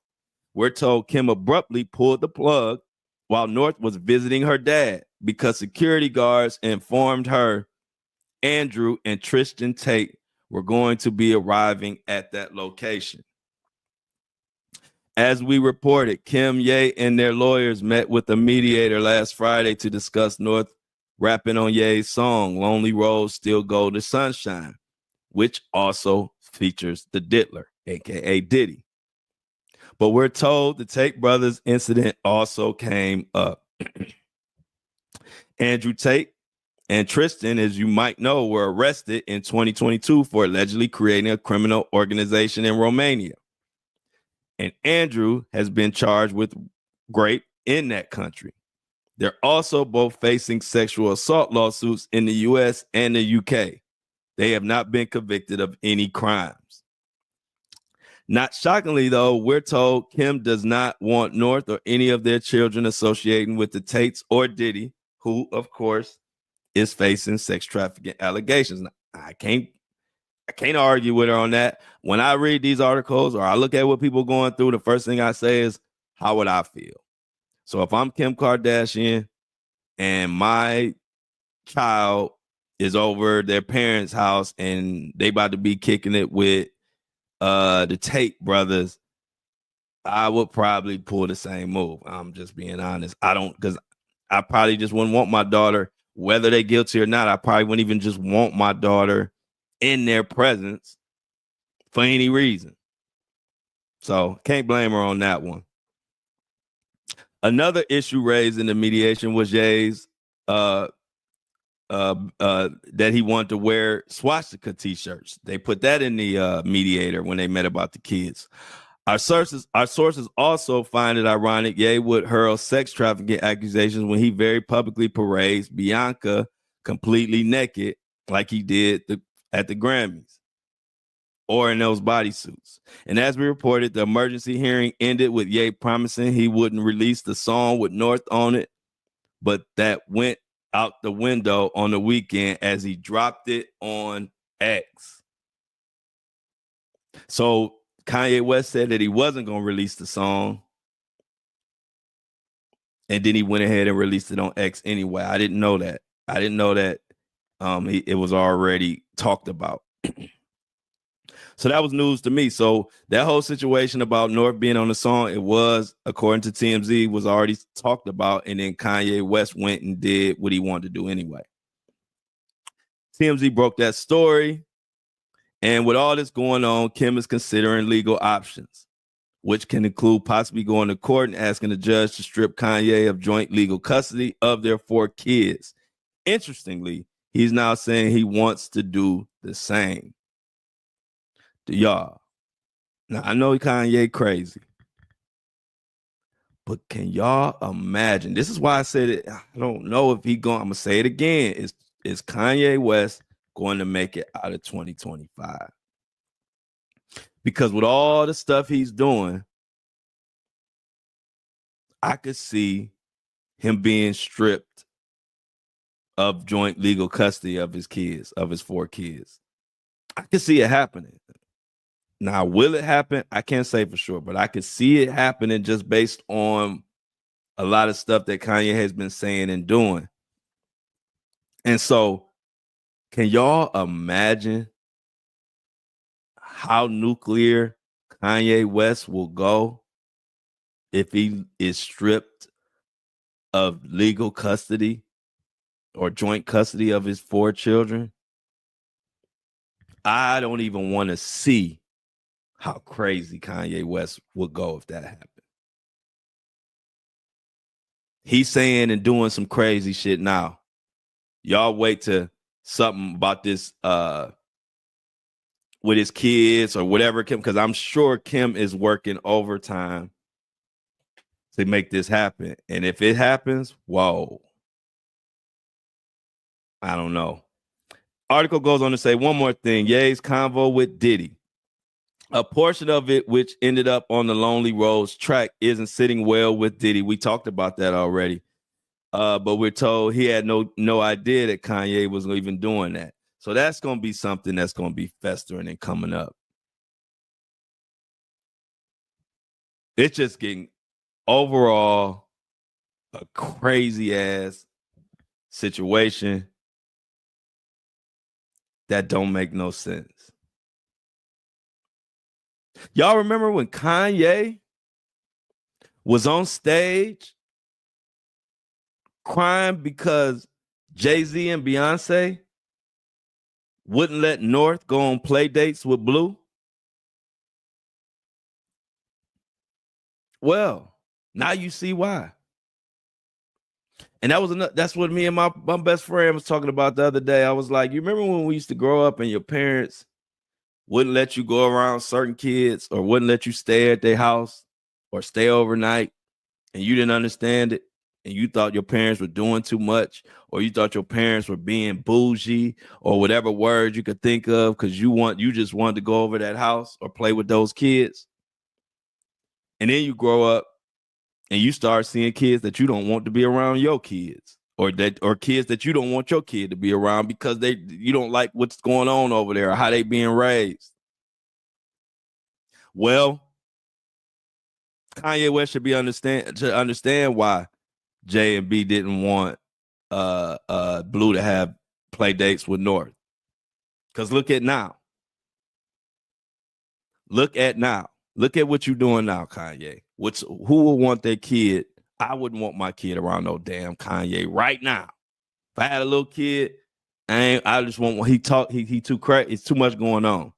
Speaker 1: We're told Kim abruptly pulled the plug while North was visiting her dad because security guards informed her Andrew and Tristan Tate were going to be arriving at that location. As we reported, Kim, Ye, and their lawyers met with a mediator last Friday to discuss North rapping on Ye's song, Lonely Roads Still Go to Sunshine, which also features the Diddler, a.k.a. Diddy. But we're told the Tate brothers incident also came up. Andrew Tate and Tristan, as you might know, were arrested in 2022 for allegedly creating a criminal organization in Romania. and Andrew has been charged with rape in that country. They're also both facing sexual assault lawsuits in the US and the UK. They have not been convicted of any crimes. Not shockingly, though, we're told Kim does not want North or any of their children associating with the Tates or Diddy, who, of course, is facing sex trafficking allegations. Now, I can't argue with her on that. When I read these articles or I look at what people are going through, the first thing I say is, how would I feel? So if I'm Kim Kardashian and my child is over their parents' house and they about to be kicking it with the Tate brothers, I would probably pull the same move. I'm just being honest. Because I probably just wouldn't want my daughter, whether they're guilty or not, I probably wouldn't even just want my daughter in their presence for any reason. So can't blame her on that one. Another issue raised in the mediation was Ye's that he wanted to wear swastika t-shirts. They put that in the mediator when they met about the kids. Our sources also find it ironic Ye would hurl sex trafficking accusations when he very publicly parades Bianca completely naked like he did at the Grammys or in those bodysuits. And as we reported, the emergency hearing ended with Ye promising he wouldn't release the song with North on it, but that went out the window on the weekend as he dropped it on X. So Kanye West said that he wasn't going to release the song, and then he went ahead and released it on X anyway. I didn't know that. It was already talked about. So that was news to me. So that whole situation about North being on the song, it was, according to TMZ, was already talked about. And then Kanye West went and did what he wanted to do anyway. TMZ broke that story. And with all this going on, Kim is considering legal options, which can include possibly going to court and asking the judge to strip Kanye of joint legal custody of their 4 kids. Interestingly, he's now saying he wants to do the same. Y'all, now I know Kanye crazy, but can y'all imagine? This is why I said it. I don't know if he going. I'm gonna say it again. Is Kanye West going to make it out of 2025? Because with all the stuff he's doing, I could see him being stripped of joint legal custody of his kids, of his 4 kids. I could see it happening. Now, will it happen? I can't say for sure, but I could see it happening just based on a lot of stuff that Kanye has been saying and doing. And so, can y'all imagine how nuclear Kanye West will go if he is stripped of legal custody or joint custody of his 4 children? I don't even want to see how crazy Kanye West would go if that happened. He's saying and doing some crazy shit now. Y'all wait to something about this with his kids or whatever, Kim, because I'm sure Kim is working overtime to make this happen. And if it happens, whoa. I don't know. Article goes on to say one more thing. Ye's convo with Diddy. A portion of it, which ended up on the Lonely Roads track, isn't sitting well with Diddy. We talked about that already. But we're told he had no idea that Kanye was even doing that. So that's going to be something that's going to be festering and coming up. It's just getting overall a crazy ass situation that don't make no sense. Y'all remember when Kanye was on stage crying because Jay-Z and Beyonce wouldn't let North go on play dates with Blue? Well, now you see why. And that's what me and my best friend was talking about the other day. I was like, you remember when we used to grow up and your parents wouldn't let you go around certain kids or wouldn't let you stay at their house or stay overnight, and you didn't understand it, and you thought your parents were doing too much, or you thought your parents were being bougie, or whatever word you could think of, because you just wanted to go over that house or play with those kids. And then you grow up and you start seeing kids that you don't want to be around your kids, or kids that you don't want your kid to be around because you don't like what's going on over there or how they being raised. Well, Kanye West should understand why J and B didn't want Blue to have play dates with North. Because look at now. Look at what you're doing now, Kanye. Who would want their kid? I wouldn't want my kid around no damn Kanye right now. If I had a little kid, I just want he too crazy. It's too much going on.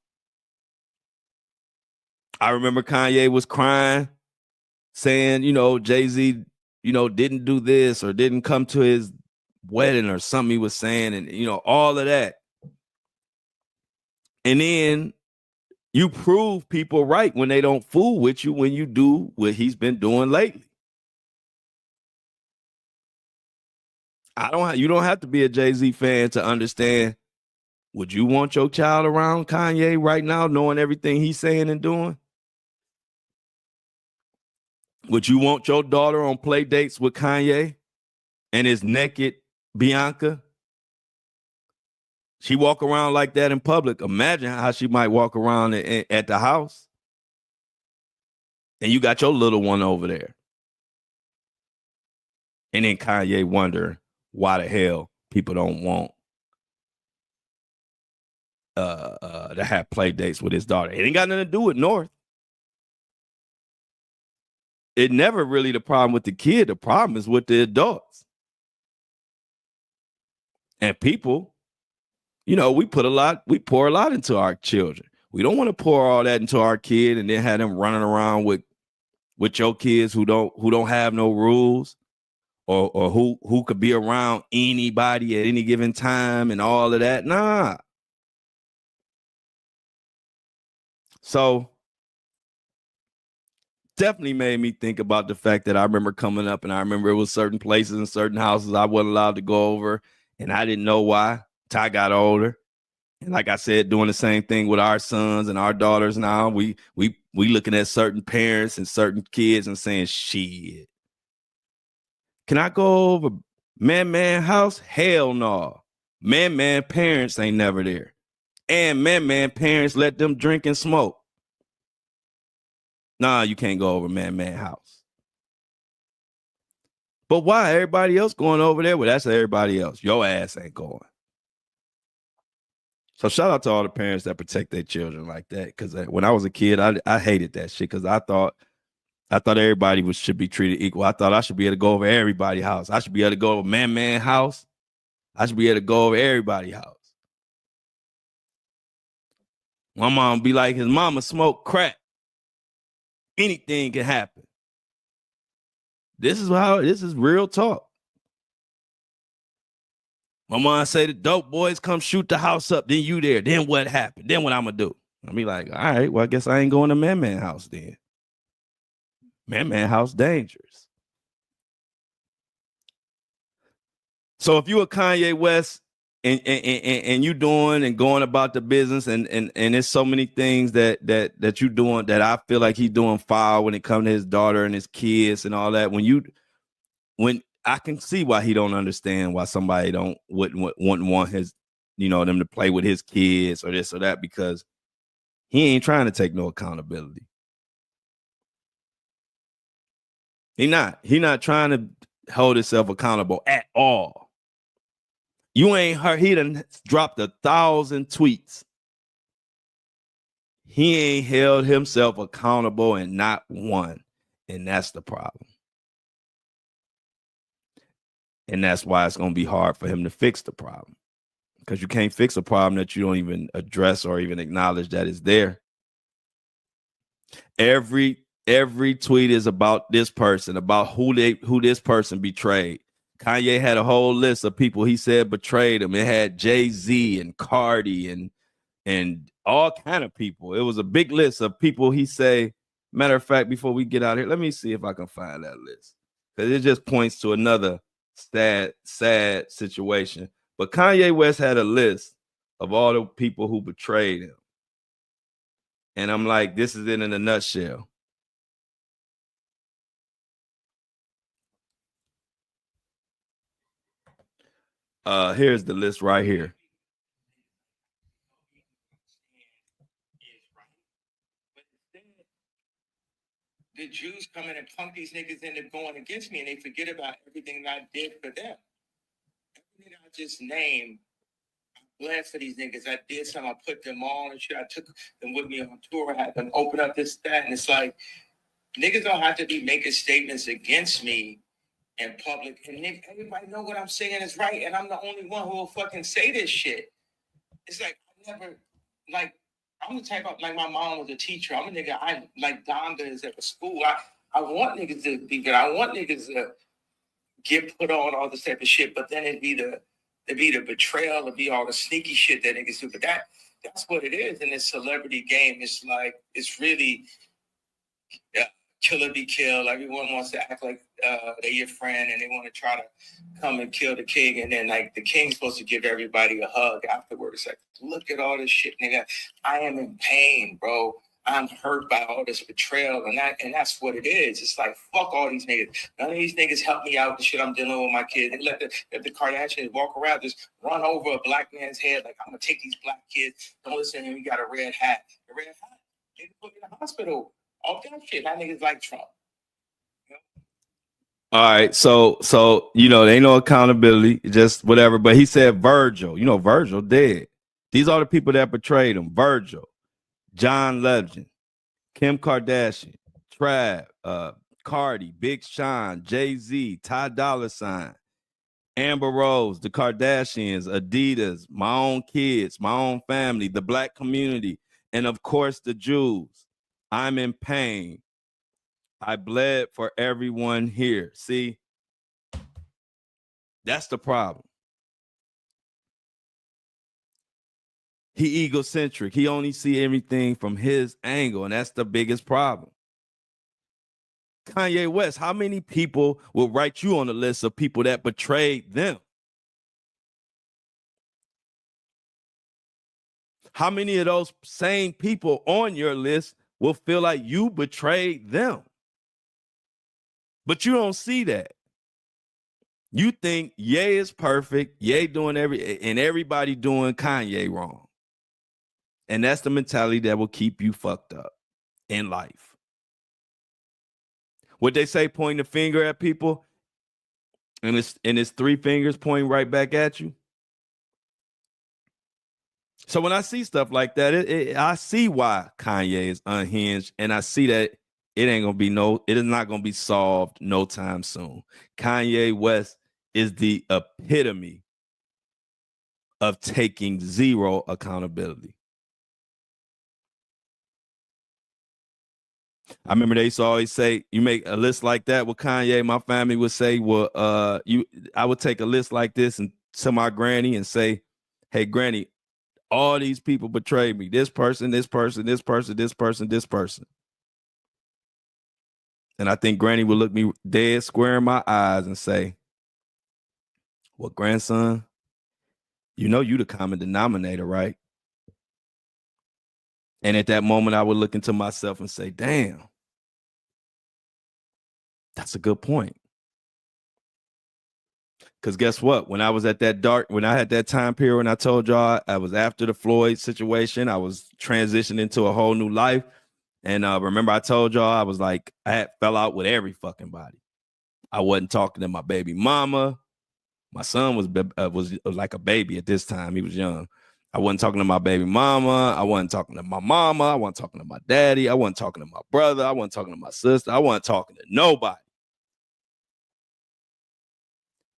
Speaker 1: I remember Kanye was crying, saying, Jay-Z, didn't do this or didn't come to his wedding or something he was saying, and all of that. And then you prove people right when they don't fool with you when you do what he's been doing lately. You don't have to be a Jay-Z fan to understand. Would you want your child around Kanye right now, knowing everything he's saying and doing? Would you want your daughter on play dates with Kanye and his naked Bianca? She walk around like that in public. Imagine how she might walk around at the house. And you got your little one over there. And then Kanye wonder why the hell people don't want to have play dates with his daughter. It ain't got nothing to do with North. It never really the problem with the kid. The problem is with the adults. And people, we pour a lot into our children. We don't want to pour all that into our kid and then have them running around with your kids who don't have no rules or who could be around anybody at any given time and all of that. Nah. So definitely made me think about the fact that I remember coming up and I remember it was certain places and certain houses I wasn't allowed to go over, and I didn't know why till I got older. And like I said, doing the same thing with our sons and our daughters now. We looking at certain parents and certain kids and saying, shit, can I go over man house? Hell no. Man parents ain't never there. And man parents let them drink and smoke. Nah, you can't go over man house. But why? Everybody else going over there? Well, that's everybody else. Your ass ain't going. So shout out to all the parents that protect their children like that. Because when I was a kid, I hated that shit because I thought everybody should be treated equal. I thought I should be able to go over everybody's house. I should be able to go over man house. I should be able to go over everybody's house. My mom be like, his mama smoked crack. Anything can happen. This is real talk. My mom say the dope boys come shoot the house up, then you there. Then what happened? Then what I'm gonna do? I'll be like, all right, well, I guess I ain't going to man house then. Man house dangerous. So if you a Kanye West and you doing and going about the business and there's so many things that you doing that I feel like he's doing foul when it comes to his daughter and his kids and all that. When I can see why he don't understand why somebody wouldn't want his, them to play with his kids or this or that, because he ain't trying to take no accountability. He not trying to hold himself accountable at all. You ain't heard, he done dropped 1,000 tweets. He ain't held himself accountable and not one. And that's the problem. And that's why it's going to be hard for him to fix the problem. Because you can't fix a problem that you don't even address or even acknowledge that is there. Every tweet is about this person, about who this person betrayed. Kanye had a whole list of people he said betrayed him. It had Jay-Z and Cardi and all kind of people. It was a big list of people he say. Matter of fact, before we get out here, let me see if I can find that list. Because it just points to another sad situation. But Kanye West had a list of all the people who betrayed him. And I'm like, this is it in a nutshell. Here's the list right here. The Jews come in and punk these niggas into going against me, and they forget about everything that I did for them. Everything I just named, I bled for these niggas. I did something. I put them on and shit. I took them with me on tour. I had them open up this, that, and it's like niggas don't have to be making statements against me in public, and everybody know what I'm saying is right, and I'm the only one who will fucking say this shit. It's like I never like. I'm the type of like my mom was a teacher. I'm a nigga. I like Donda is at the school. I want niggas to be good. I want niggas to get put on all this type of shit. But then it'd be the betrayal, it'd be all the sneaky shit that niggas do. But that's what it is in this celebrity game. It's like it's really kill or be killed. Everyone wants to act like they're your friend, and they want to try to come and kill the king. And then like the king's supposed to give everybody a hug afterwards. Like, look at all this shit, nigga. I am in pain, bro. I'm hurt by all this betrayal, and that's what it is. It's like fuck all these niggas. None of these niggas help me out with the shit I'm dealing with my kids. They let the Kardashians walk around, just run over a black man's head. Like I'm gonna take these black kids. Don't listen to him. He got a red hat. The red hat. They put me in the hospital. All that shit. That niggas like Trump. All right, so there ain't no accountability, just whatever. But he said Virgil. Virgil dead. These are the people that betrayed him. Virgil, John Legend, Kim Kardashian, Trav, Cardi, Big Sean, Jay-Z, Ty Dolla $ign, Amber Rose, the Kardashians, Adidas, my own kids, my own family, the black community, and of course the Jews. I'm in pain. I bled for everyone here. See, that's the problem. He egocentric. He only see everything from his angle, and that's the biggest problem. Kanye West, how many people will write you on the list of people that betrayed them? How many of those same people on your list will feel like you betrayed them? But you don't see that. You think Ye is perfect, Ye doing and everybody doing Kanye wrong. And that's the mentality that will keep you fucked up in life. What they say, pointing the finger at people, and it's three fingers pointing right back at you. So when I see stuff like that, I see why Kanye is unhinged, and I see that it is not gonna be solved no time soon. Kanye West is the epitome of taking zero accountability. I remember they used to always say, you make a list like that with Kanye, my family would say, well, I would take a list like this and to my granny and say, hey, granny, all these people betrayed me. This person, this person, this person, this person, this person. And I think granny would look me dead square in my eyes and say, well, grandson, you the common denominator, right? And at that moment, I would look into myself and say, damn, that's a good point. Because guess what? When I was at when I had that time period when I told y'all I was after the Floyd situation, I was transitioning into a whole new life. And remember I told y'all I was like, I fell out with every fucking body. I wasn't talking to my baby mama. My son was like a baby at this time. He was young. I wasn't talking to my baby mama. I wasn't talking to my mama. I wasn't talking to my daddy. I wasn't talking to my brother. I wasn't talking to my sister. I wasn't talking to nobody.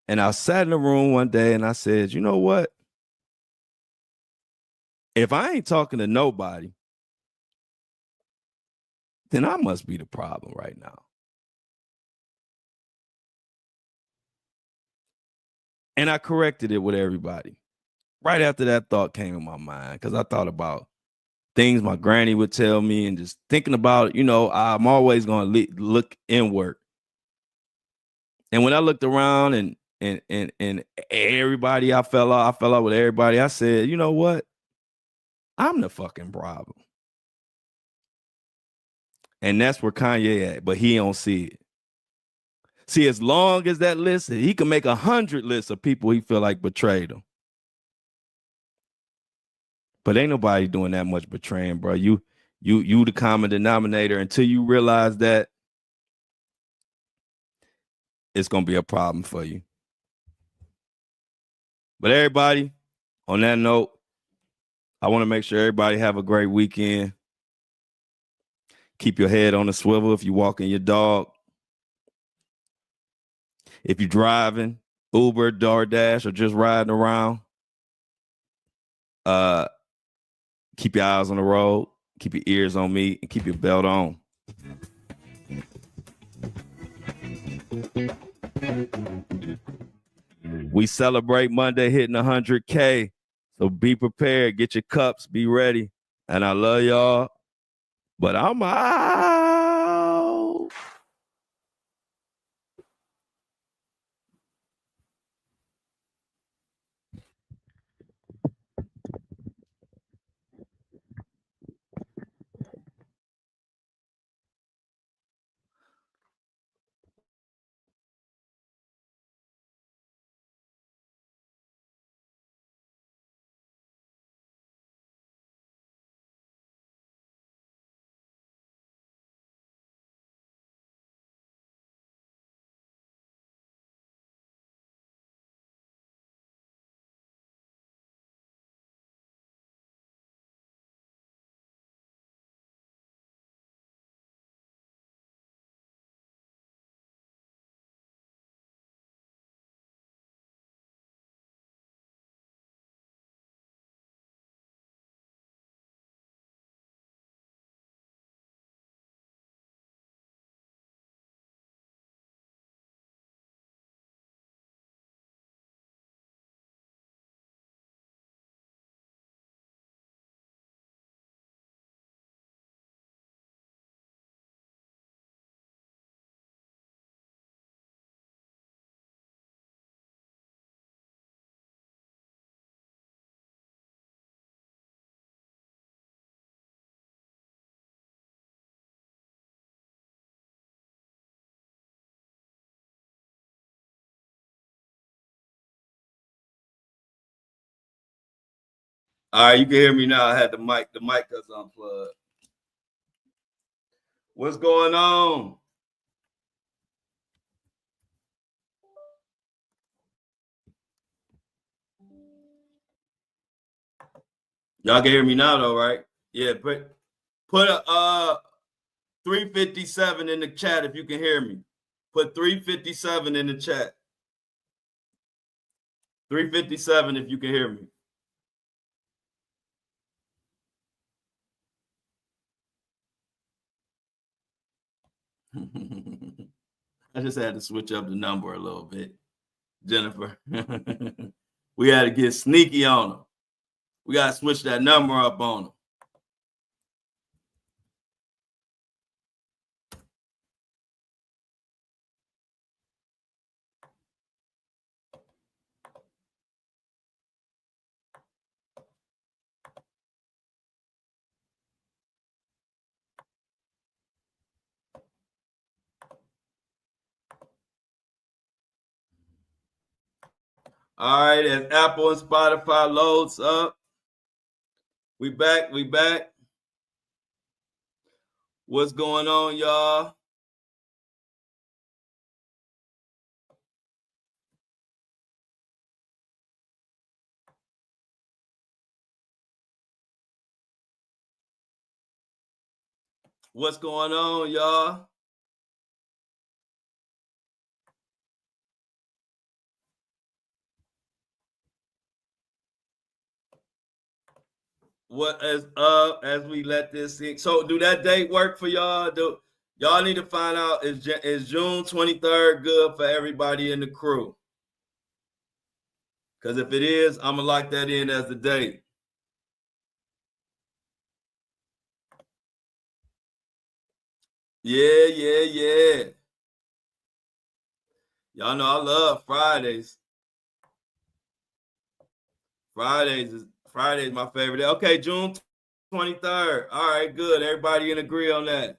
Speaker 1: And I sat in the room one day and I said, you know what? If I ain't talking to nobody, then I must be the problem right now. And I corrected it with everybody. Right after that thought came in my mind, because I thought about, things my granny would tell me, and just thinking about it, I'm always going to look inward. And when I looked around and everybody I fell out with everybody, I said, you know what? I'm the fucking problem. And that's where Kanye at, but he don't see it. See, as long as that list, he can make 100 lists of people he feel like betrayed him. But ain't nobody doing that much betraying, bro. You the common denominator. Until you realize that, it's gonna be a problem for you. But everybody, on that note, I want to make sure everybody have a great weekend. Keep your head on the swivel if you're walking your dog. If you're driving, Uber, DoorDash, or just riding around, keep your eyes on the road, keep your ears on me, and keep your belt on. We celebrate Monday hitting 100K. So be prepared, get your cups, be ready. And I love y'all, but I'm out. All right, you can hear me now. I had the mic was unplugged. What's going on? Y'all can hear me now though, right? Yeah, put a 357 in the chat if you can hear me. Put 357 in the chat. 357 if you can hear me. I just had to switch up the number a little bit, Jennifer. We had to get sneaky on them. We got to switch that number up on them. All right, as Apple and Spotify loads up, we back. What's going on, y'all? What's going on, y'all? What as we let this sink? So, do that date work for y'all? Do y'all need to find out is June 23rd good for everybody in the crew? Because if it is, I'm gonna lock that in as the date. Yeah, yeah, yeah. Y'all know I love Fridays. Fridays my favorite day. Okay, June 23rd. All right, good. Everybody can agree on that.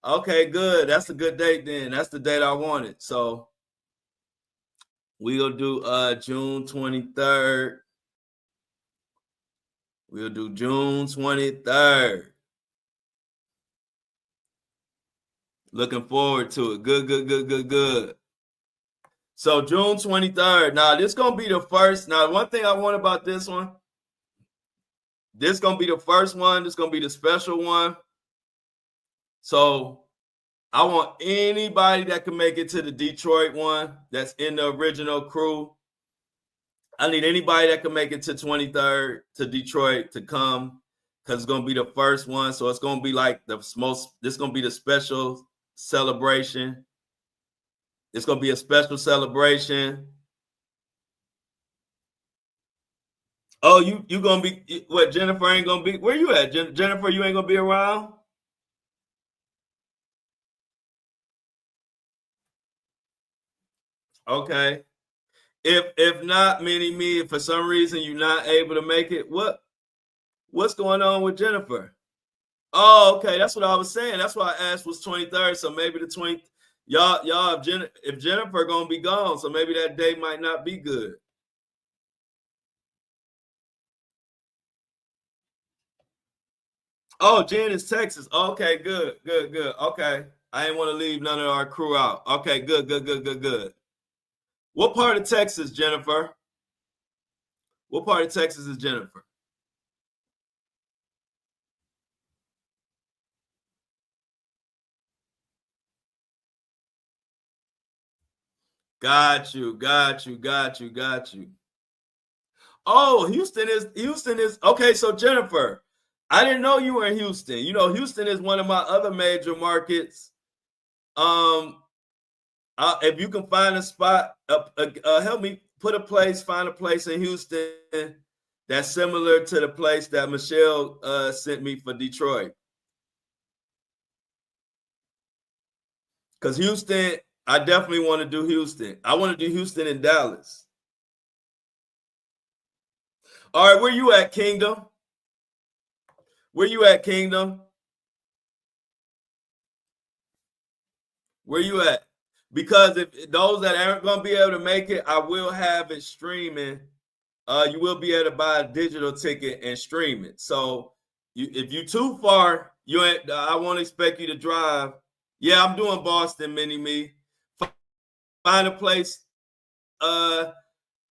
Speaker 1: Okay, good. That's a good date then. That's the date I wanted. So we'll do June 23rd. We'll do June 23rd. Looking forward to it. Good, good, good, good, good. So June 23rd. Now, this gonna be the first. Now, one thing I want about this gonna be the first one. This gonna be the special one. So I want anybody that can make it to the Detroit one that's in the original crew. I need anybody that can make it to 23rd to Detroit to come because it's gonna be the first one. So it's gonna be like the most. This is gonna be the special celebration. It's gonna be a special celebration. Oh, you gonna be what? Jennifer ain't gonna be. Where you at, Jennifer? You ain't gonna be around. Okay. If not, many me. If for some reason you're not able to make it, what's going on with Jennifer? Oh, okay. That's what I was saying. That's why I asked was 23rd. So maybe the 20. Y'all. If Jennifer gonna be gone, so maybe that day might not be good. Oh, Jen is Texas. Okay, good, good, good. Okay. I didn't want to leave none of our crew out. Okay, good, good, good, good, good. What part of Texas, Jennifer? What part of Texas is Jennifer? Got you, got you, got you, got you. Oh, Houston is okay. So Jennifer, I didn't know you were in Houston. You know, Houston is one of my other major markets. Um, if you can find a spot, help me find a place in Houston that's similar to the place that Michelle sent me for Detroit. Because Houston, I definitely want to do Houston. I want to do Houston and Dallas. All right, where you at, Kingdom? Where you at, Kingdom? Where you at? Because if those that aren't gonna be able to make it, I will have it streaming. You will be able to buy a digital ticket and stream it. So if you too far, you ain't. I won't expect you to drive. Yeah, I'm doing Boston, mini me. Find a place.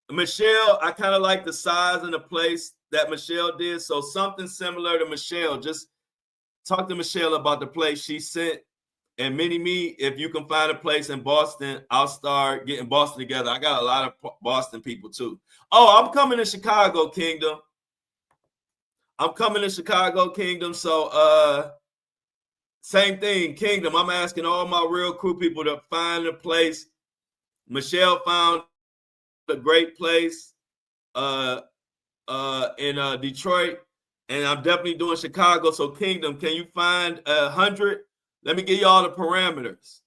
Speaker 1: Michelle, I kind of like the size and the place that Michelle did. So something similar to Michelle. Just talk to Michelle about the place she sent. And mini me, if you can find a place in Boston, I'll start getting Boston together. I got a lot of Boston people too. Oh, I'm coming to Chicago, Kingdom. I'm coming to Chicago, Kingdom. So same thing, Kingdom. I'm asking all my real crew people to find a place. Michelle found a great place in Detroit, and I'm definitely doing Chicago. So Kingdom, can you find 100? Let me give you all the parameters.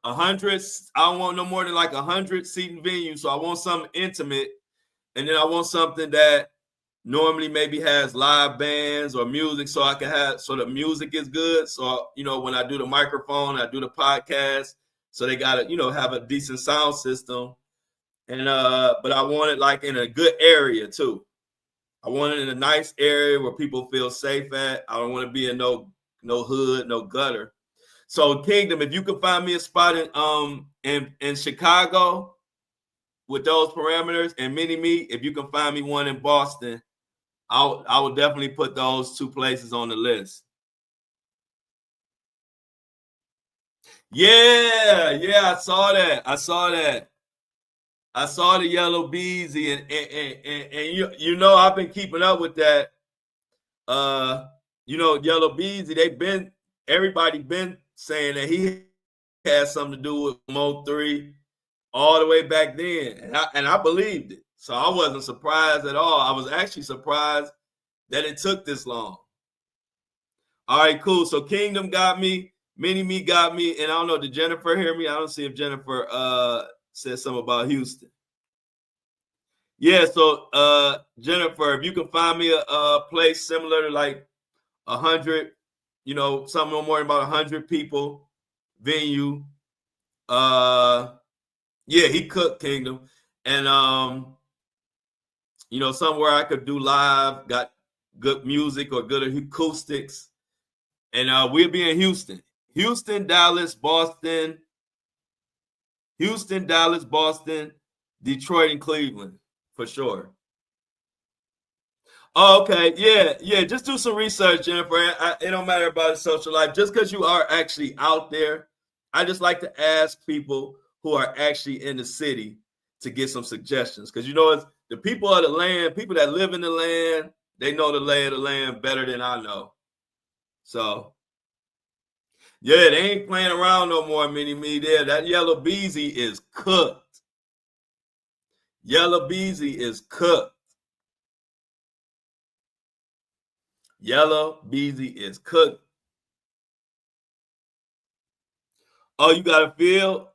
Speaker 1: 100. I don't want no more than like 100 seating venues. So I want something intimate, and then I want something that normally maybe has live bands or music, so I can have so the music is good. So when I do the microphone, I do the podcast, so they gotta have a decent sound system. And but I want it like in a good area too. I want it in a nice area where people feel safe at. I don't want to be in no hood, no gutter. So Kingdom, if you can find me a spot in Chicago with those parameters, and mini me, if you can find me one in Boston, I will definitely put those two places on the list. Yeah, yeah, I saw that. I saw that. I saw the yellow beezy, and I've been keeping up with that. Yellow beezy, everybody been saying that he had something to do with mon-fri all the way back then, and I believed it. So I wasn't surprised at all. I was actually surprised that it took this long. All right, cool. So Kingdom got me, Mini Me got me, and I don't know, did Jennifer hear me? I don't see if Jennifer said something about Houston. Yeah, so Jennifer, if you can find me a place similar to like 100, something no more than about 100 people venue. Yeah, he cooked Kingdom. And somewhere I could do live, got good music or good acoustics. And we'll be in Houston. Houston, Dallas, Boston, Detroit, and Cleveland for sure. Oh, okay, yeah. Just do some research, Jennifer. It don't matter about his social life. Just because you are actually out there, I just like to ask people who are actually in the city to get some suggestions. Because it's the people of the land, people that live in the land, they know the lay of the land better than I know. So, yeah, they ain't playing around no more, Mini Me. There, that Yellow Beezy is cooked. Yellow Beezy is cooked. Yellow Beezy is cooked. Oh, you got a feel?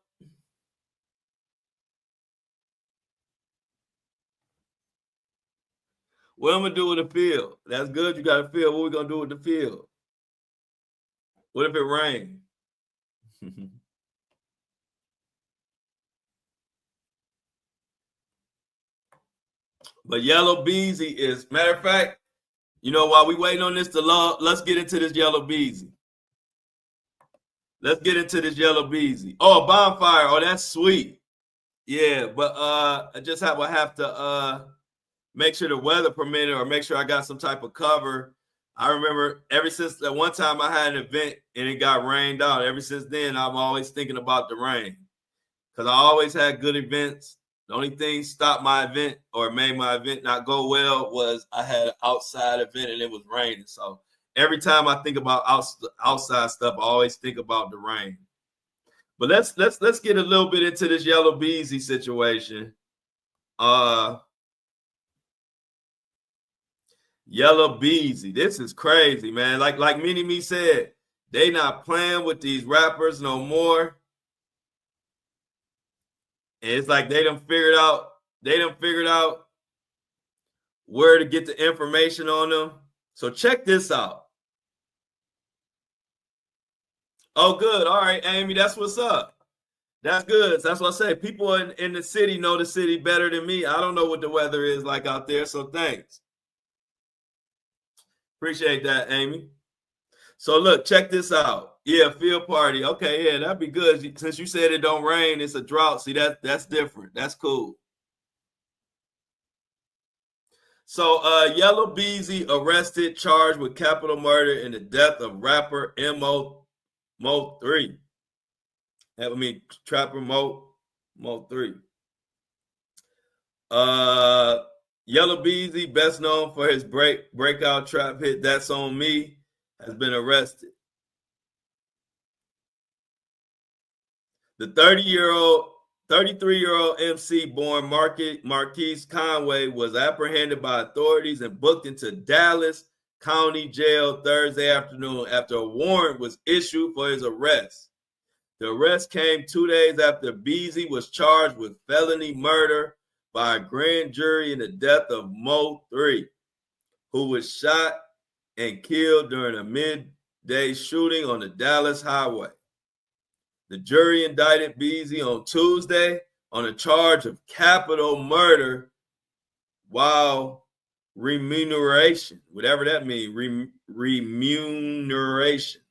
Speaker 1: What I'm gonna do with the field? That's good. You got a field. What we gonna do with the field? What if it rains? But Yellow Beezy is matter of fact. While we waiting on this to love, let's get into this Yellow Beezy. Let's get into this Yellow Beezy. Oh, a bonfire. Oh, that's sweet. Yeah, but I just have to make sure the weather permitted or make sure I got some type of cover. I remember ever since that one time I had an event and it got rained out. Ever since then, I'm always thinking about the rain because I always had good events. The only thing stopped my event or made my event not go well was I had an outside event and it was raining. So every time I think about outside stuff, I always think about the rain. But let's get a little bit into this Yellow Beezy situation. Yellow Beezy, this is crazy, man. Like Mini Me said, they not playing with these rappers no more. And it's like they done figured out where to get the information on them. So check this out. Oh, good. All right, Amy, that's what's up. That's good. That's what I say. People in the city know the city better than me. I don't know what the weather is like out there, so thanks. Appreciate that, Amy. So look, check this out. Yeah, field party. Okay, yeah, that'd be good. Since you said it don't rain, it's a drought. See, that's different. That's cool. So Yellow Beezy arrested, charged with capital murder in the death of rapper Mo3. I mean Trapper Mo3. Yellow Beezy, best known for his breakout trap hit "That's on Me," has been arrested. The 33-year-old MC born Marquise Conway was apprehended by authorities and booked into Dallas County Jail Thursday afternoon after a warrant was issued for his arrest. The arrest came 2 days after Beezy was charged with felony murder by a grand jury in the death of Mo3, who was shot and killed during a midday shooting on the Dallas highway. The jury indicted Beezy on Tuesday on a charge of capital murder while remuneration, whatever that means, remuneration,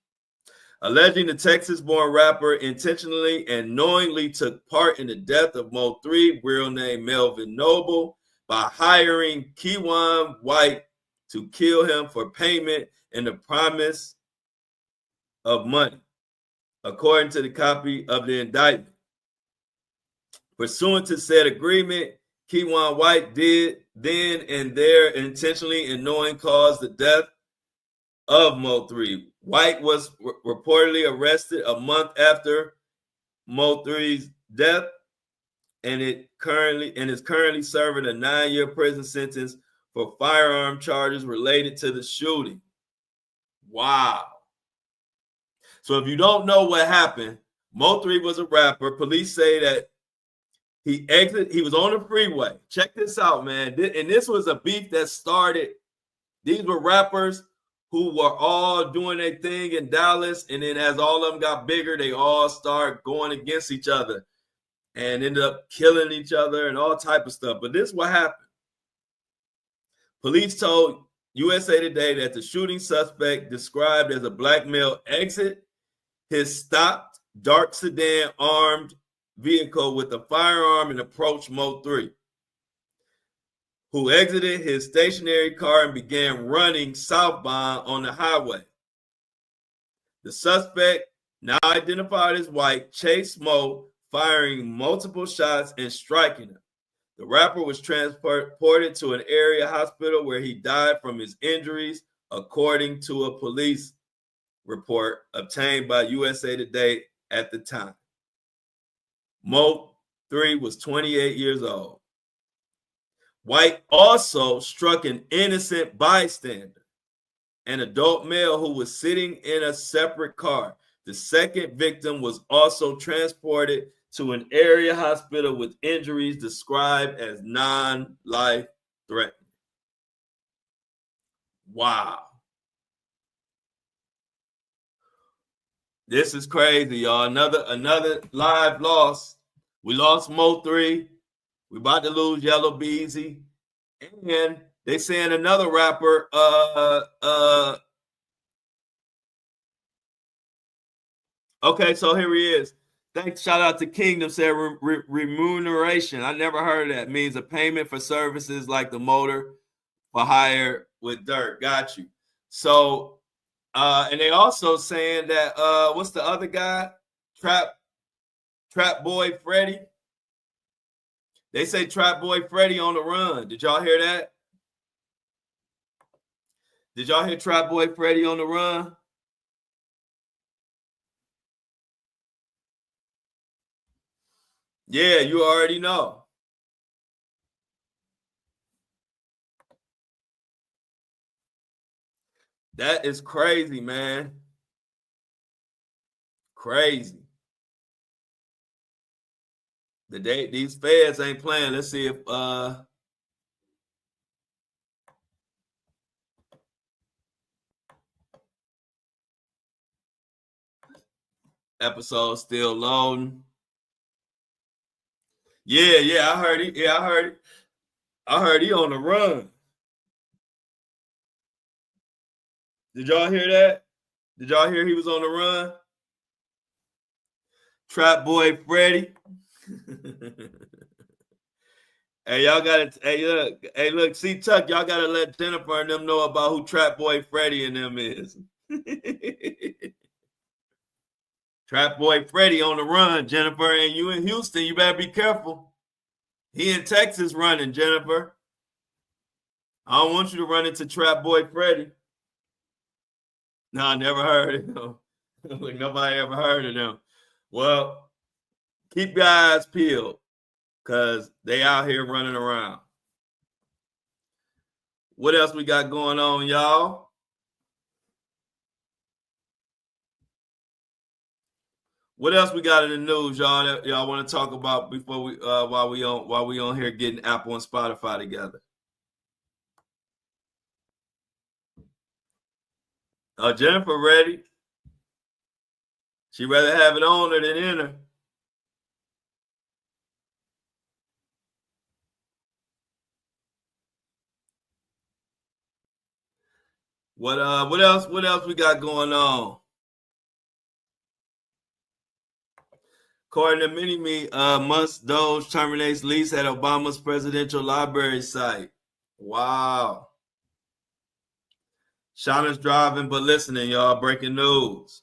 Speaker 1: alleging the Texas-born rapper intentionally and knowingly took part in the death of Mo3, real name Melvin Noble, by hiring Keywan White to kill him for payment and the promise of money, according to the copy of the indictment. Pursuant to said agreement, Keywan White did then and there intentionally and knowing caused the death of Mo3. White was reportedly arrested a month after Mo3's death and is currently serving a 9-year prison sentence for firearm charges related to the shooting. Wow. So if you don't know what happened, mon-fri was a rapper. Police say that he was on the freeway. Check this out, man. And this was a beef that started. These were rappers who were all doing their thing in Dallas. And then as all of them got bigger, they all start going against each other and ended up killing each other and all type of stuff. But this is what happened. Police told USA Today that the shooting suspect, described as a black male, exit his stopped dark sedan armed vehicle with a firearm and approached mon-fri, who exited his stationary car and began running southbound on the highway. The suspect, now identified as white, chased Mo, firing multiple shots and striking him. The rapper was transported to an area hospital where he died from his injuries, according to a police report obtained by USA Today at the time. mon-fri was 28 years old. White also struck an innocent bystander, an adult male who was sitting in a separate car. The second victim was also transported to an area hospital with injuries described as non-life threatening. Wow. This is crazy, y'all. Another live loss. We lost mon-fri. We about to lose Yellow Beezy. And they saying another rapper, okay, so here he is. Thanks, shout out to Kingdom, said remuneration. I never heard of that. It means a payment for services like the motor for hire with dirt. Got you. So, and they also saying that, what's the other guy? Trap Boy Freddy. They say Trap Boy Freddy on the run. Did y'all hear that? Did y'all hear Trap Boy Freddy on the run? Yeah, you already know. That is crazy, man. Crazy. These feds ain't playing. Let's see if episode still loading. Yeah, I heard it. Yeah, I heard it. I heard he on the run. Did y'all hear that? Did y'all hear he was on the run? Trap Boy Freddy. Hey, y'all gotta. Hey, look. See, Tuck, y'all gotta let Jennifer and them know about who Trap Boy Freddy and them is. Trap Boy Freddy on the run, Jennifer, and you in Houston, you better be careful. He in Texas running, Jennifer. I don't want you to run into Trap Boy Freddy. No, I never heard of him. Like nobody ever heard of them. Well, keep your eyes peeled because they out here running around. What else we got going on, y'all? What else we got in the news, y'all, that y'all want to talk about before we while we on here getting Apple and Spotify together? Jennifer ready. She rather have it on her than in her. What else we got going on? According to Mini-Me, Musk Doge terminates lease at Obama's presidential library site. Wow. Shauna's driving but listening, y'all. Breaking news.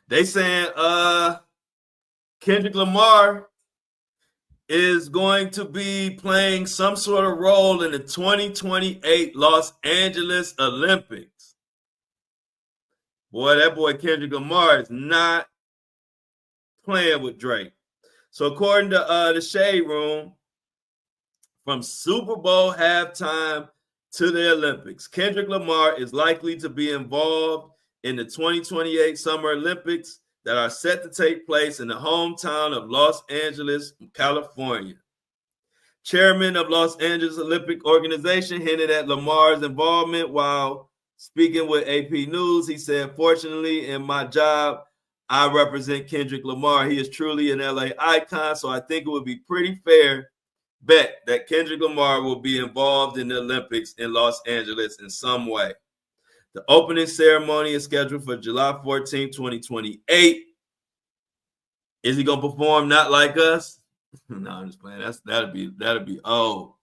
Speaker 1: They saying Kendrick Lamar is going to be playing some sort of role in the 2028 Los Angeles Olympics. Boy, that boy Kendrick Lamar is not playing with Drake. So according to the Shade Room, from Super Bowl halftime to the Olympics, Kendrick Lamar is likely to be involved in the 2028 Summer Olympics that are set to take place in the hometown of Los Angeles, California. Chairman of Los Angeles Olympic Organization hinted at Lamar's involvement while speaking with AP News. He said, "Fortunately, in my job, I represent Kendrick Lamar. He is truly an LA icon, so I think it would be pretty fair bet that Kendrick Lamar will be involved in the Olympics in Los Angeles in some way." The opening ceremony is scheduled for July 14, 2028. Is he gonna perform Not Like Us? No, I'm just playing. That'll be oh.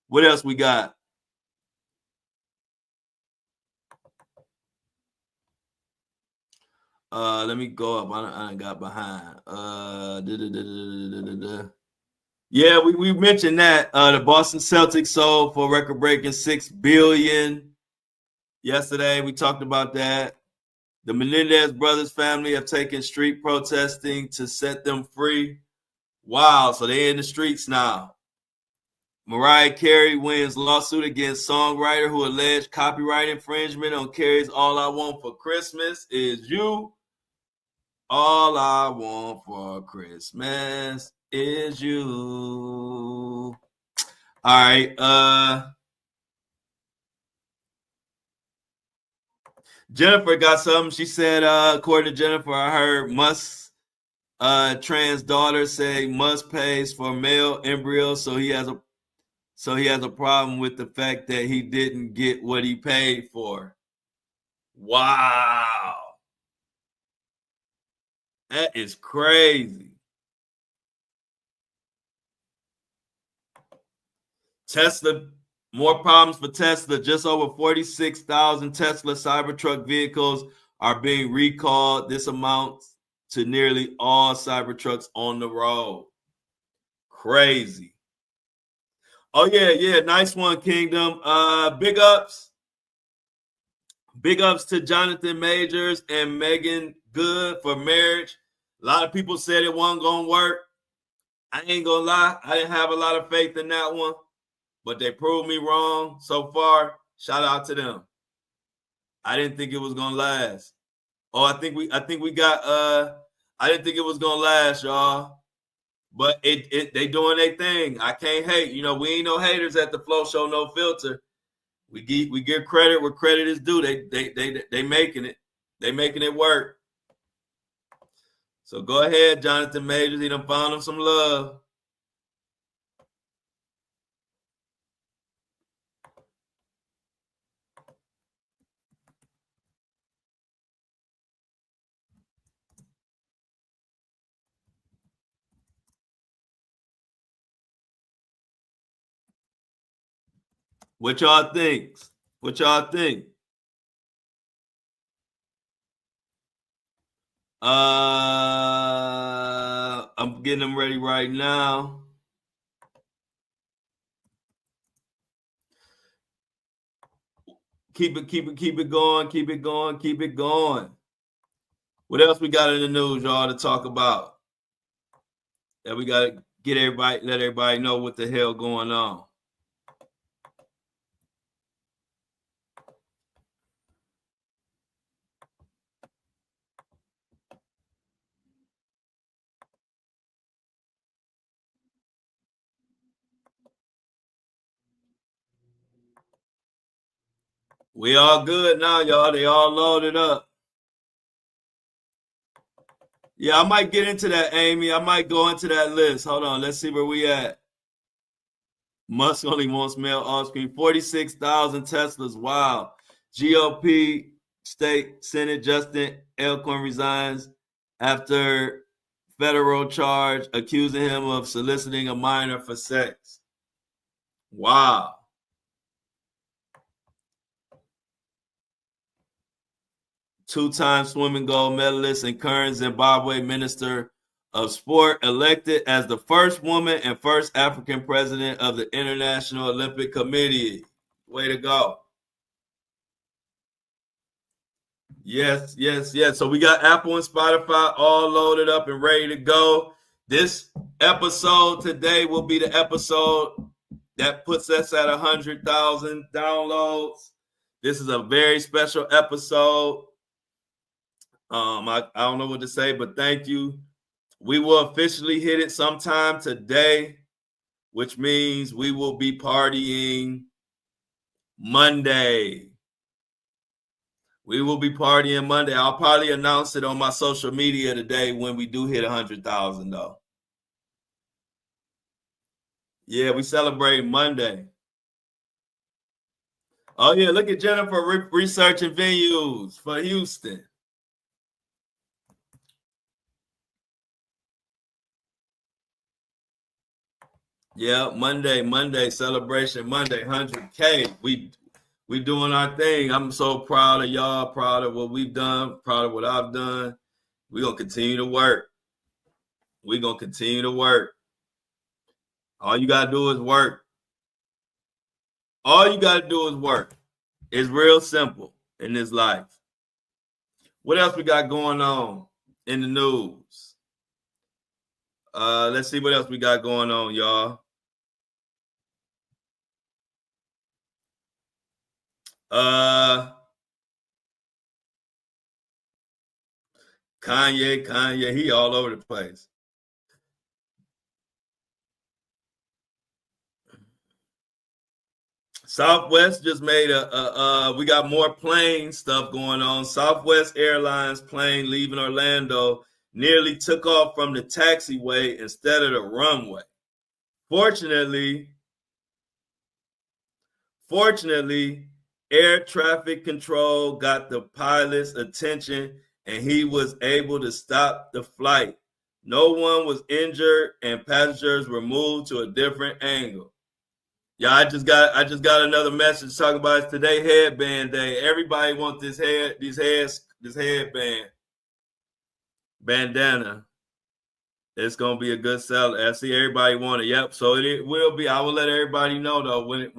Speaker 1: What else we got? Let me go up. I got behind. Yeah, we mentioned that. The Boston Celtics sold for record-breaking $6 billion yesterday. We talked about that. The Menendez brothers family have taken street protesting to set them free. Wow, so they're in the streets now. Mariah Carey wins lawsuit against songwriter who alleged copyright infringement on Carey's All I Want for Christmas Is You. All I want for Christmas is you. All right. Jennifer got something. She said, according to Jennifer, I heard Musk's trans daughter say Musk pays for male embryos, so he has a problem with the fact that he didn't get what he paid for. Wow. That is crazy. Tesla, more problems for Tesla. Just over 46,000 Tesla Cybertruck vehicles are being recalled. This amounts to nearly all Cybertrucks on the road. Crazy. Oh, yeah. Nice one, Kingdom. Big ups. Big ups to Jonathan Majors and Megan Good for marriage. A lot of people said it wasn't going to work. I ain't going to lie. I didn't have a lot of faith in that one, but they proved me wrong so far. Shout out to them. I didn't think it was going to last. Oh, I think we got I didn't think it was going to last, y'all. But they doing their thing. I can't hate. You know, we ain't no haters at the Flow Show No Filter. We give credit where credit is due. They making it. They making it work. So go ahead, Jonathan Majors. He done found him some love. What y'all think? What y'all think? I'm getting them ready right now. Keep it going. What else we got in the news, y'all, to talk about? That we got to let everybody know what the hell going on. We all good now, y'all. They all loaded up. Yeah, I might get into that, Amy. I might go into that list. Hold on. Let's see where we at. Musk only wants male offspring. 46,000 Teslas. Wow. GOP state Senate Justin Elkhorn resigns after federal charge accusing him of soliciting a minor for sex. Wow. Two-time swimming gold medalist and current Zimbabwe Minister of Sport, elected as the first woman and first African president of the International Olympic Committee. Way to go. Yes. So we got Apple and Spotify all loaded up and ready to go. This episode today will be the episode that puts us at 100,000 downloads. This is a very special episode. I don't know what to say, but thank you. We will officially hit it sometime today, which means we will be partying Monday. We will be partying Monday. I'll probably announce it on my social media today when we do hit 100,000, though. Yeah, we celebrate Monday. Oh, yeah, look at Jennifer researching venues for Houston. Yeah, Monday, celebration Monday, 100K. We doing our thing. I'm so proud of y'all, proud of what we've done, proud of what I've done. We're going to continue to work. We're going to continue to work. All you got to do is work. All you got to do is work. It's real simple in this life. What else we got going on in the news? Let's see what else we got going on, y'all. Kanye, he all over the place. Southwest just made we got more plane stuff going on. Southwest Airlines plane leaving Orlando nearly took off from the taxiway instead of the runway. Fortunately, air traffic control got the pilot's attention and he was able to stop the flight. No one was injured and passengers were moved to a different angle. Yeah, I just got another message talking about it's today headband day. Everybody wants this headband bandana. It's gonna be a good seller. I see everybody want it. Yep. So it will be. I will let everybody know though when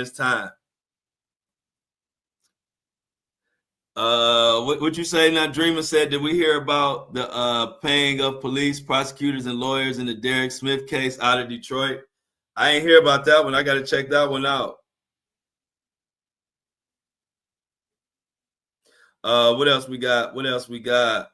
Speaker 1: it's time. What you say now? Dreamer said, did we hear about the paying of police, prosecutors, and lawyers in the Derek Smith case out of Detroit? I ain't hear about that one. I got to check that one out. What else we got? What else we got?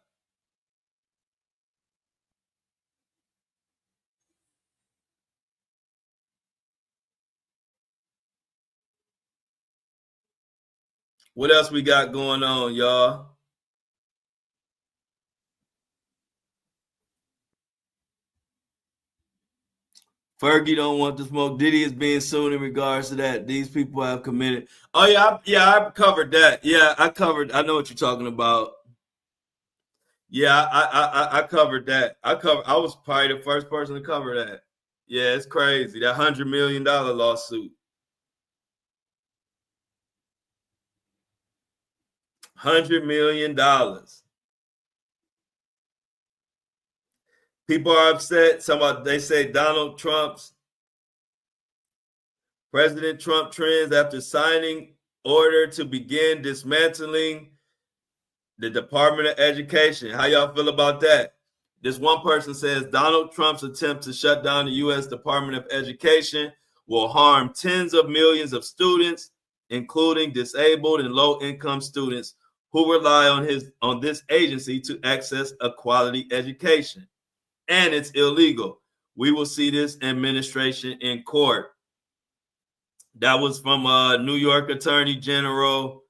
Speaker 1: What else we got going on, y'all? Fergie don't want to smoke. Diddy is being sued in regards to that. These people have committed. Oh yeah, I covered that. Yeah, I know what you're talking about. Yeah, I covered that. I was probably the first person to cover that. Yeah, it's crazy. That $100 million lawsuit. $100 million. People are upset. They say President Trump trends after signing order to begin dismantling the Department of Education. How y'all feel about that? This one person says Donald Trump's attempt to shut down the U.S. Department of Education will harm tens of millions of students, including disabled and low-income students who rely on this agency to access a quality education. And it's illegal. We will see this administration in court. That was from New York Attorney General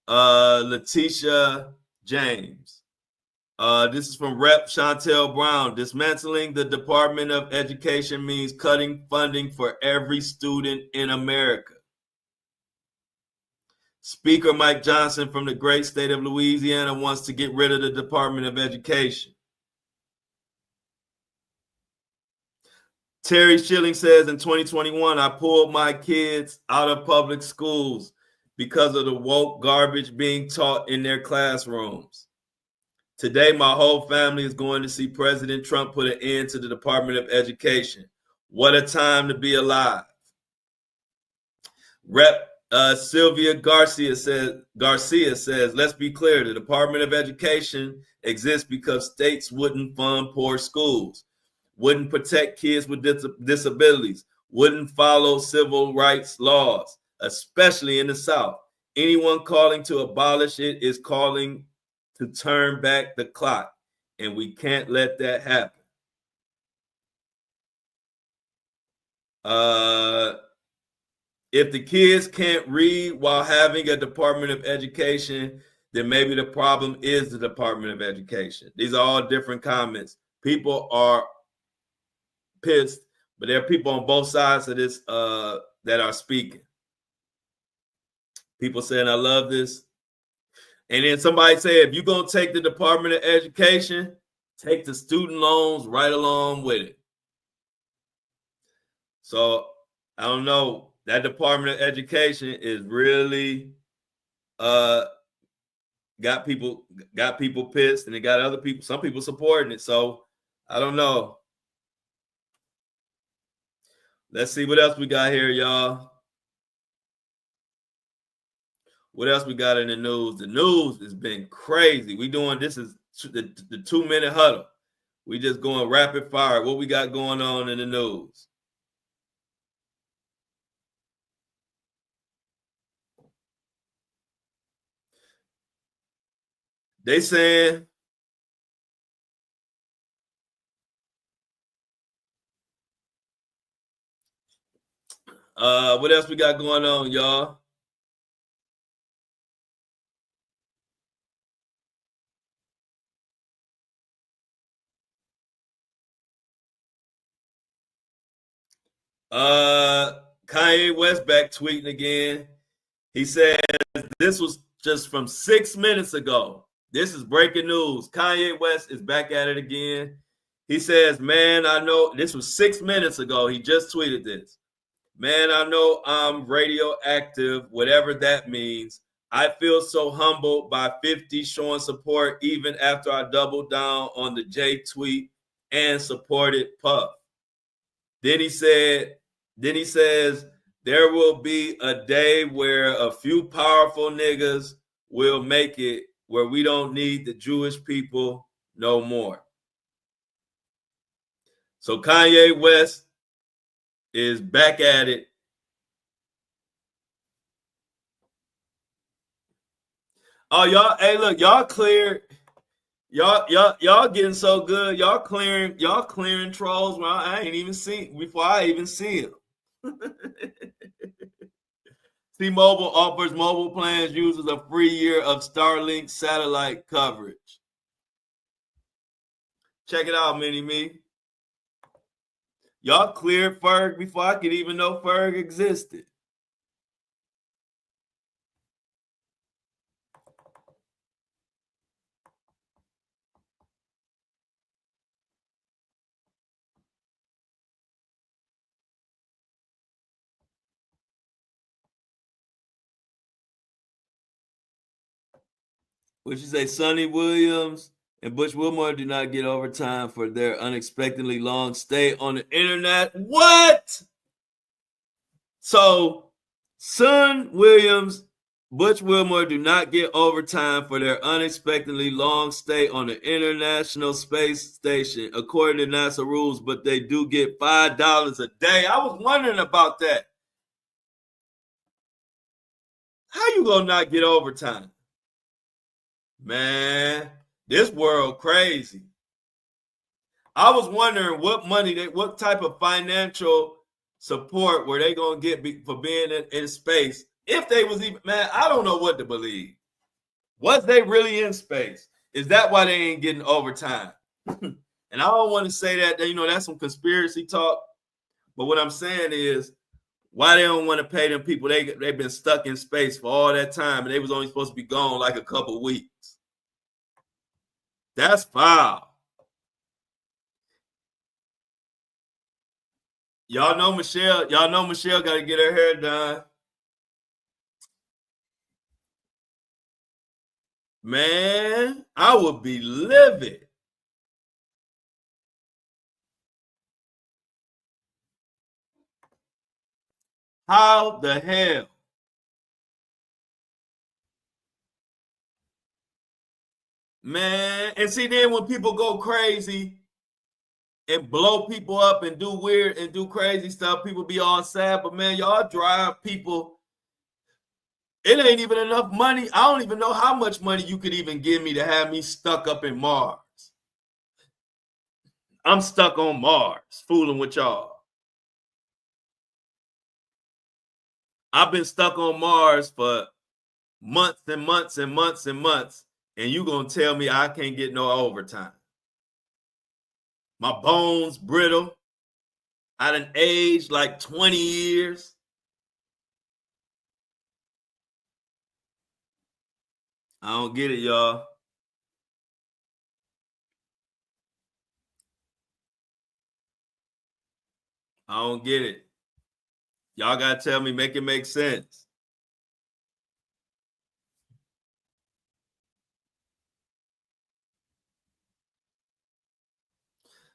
Speaker 1: Letitia James. This is from Rep. Chantel Brown. Dismantling the Department of Education means cutting funding for every student in America. Speaker Mike Johnson from the great state of Louisiana wants to get rid of the Department of Education. Terry Schilling says in 2021, I pulled my kids out of public schools because of the woke garbage being taught in their classrooms. Today, my whole family is going to see President Trump put an end to the Department of Education. What a time to be alive. Rep. Sylvia Garcia says, let's be clear, the Department of Education exists because states wouldn't fund poor schools. wouldn't protect kids with disabilities, wouldn't follow civil rights laws, especially in the South. Anyone calling to abolish it is calling to turn back the clock, and we can't let that happen. If the kids can't read while having a Department of Education, then maybe the problem is the Department of Education. These are all different comments. People are pissed, but there are people on both sides of this that are speaking. People saying, I love this. And then somebody say, if you're going to take the Department of Education, take the student loans right along with it. So I don't know. That Department of Education is really got people pissed, and it got other people, some people supporting it. So I don't know. Let's see what else we got here, y'all. What else we got in the news? The news has been crazy. We doing, this is the 2-minute huddle. We just going rapid fire. What we got going on in the news? They saying what else we got going on, y'all? Kanye West back tweeting again. He says this was just from 6 minutes ago. This is breaking news. Kanye West is back at it again. He says, man, I know, this was 6 minutes ago. He just tweeted this. Man, I know I'm radioactive, whatever that means. I feel so humbled by 50 showing support even after I doubled down on the J tweet and supported Puff. Then he says, there will be a day where a few powerful niggas will make it where we don't need the Jewish people no more. So Kanye West is back at it. Oh, y'all, hey, look, y'all cleared. Y'all getting so good. Y'all clearing trolls. Well, I ain't even seen before I even see them. T-Mobile offers mobile plans users a free year of Starlink satellite coverage. Check it out, Mini-Me. Y'all cleared Ferg before I could even know Ferg existed. What you say, Sonny Williams and Butch Wilmore do not get overtime for their unexpectedly long stay on the internet. What? So, Son Williams, Butch Wilmore do not get overtime for their unexpectedly long stay on the International Space Station, according to NASA rules, but they do get $5 a day. I was wondering about that. How you gonna not get overtime? Man, this world crazy. I was wondering what type of financial support were they gonna get for being in space? If they was even, man, I don't know what to believe. Was they really in space? Is that why they ain't getting overtime? And I don't want to say that, that's some conspiracy talk. But what I'm saying is, why they don't want to pay them people? They've been stuck in space for all that time, and they was only supposed to be gone like a couple weeks. That's foul. Y'all know Michelle got to get her hair done. Man, I would be livid. How the hell? Man, and see, then when people go crazy, and blow people up and do weird and do crazy stuff. People be all sad, but man, y'all drive people. It ain't even enough money. I don't even know how much money you could even give me to have me stuck up in Mars. I'm stuck on Mars, fooling with y'all. I've been stuck on Mars for months and months and months and months, and you gonna tell me I can't get no overtime? My bones brittle. I done aged like 20 years. I don't get it, y'all. I don't get it. Y'all gotta tell me, make it make sense.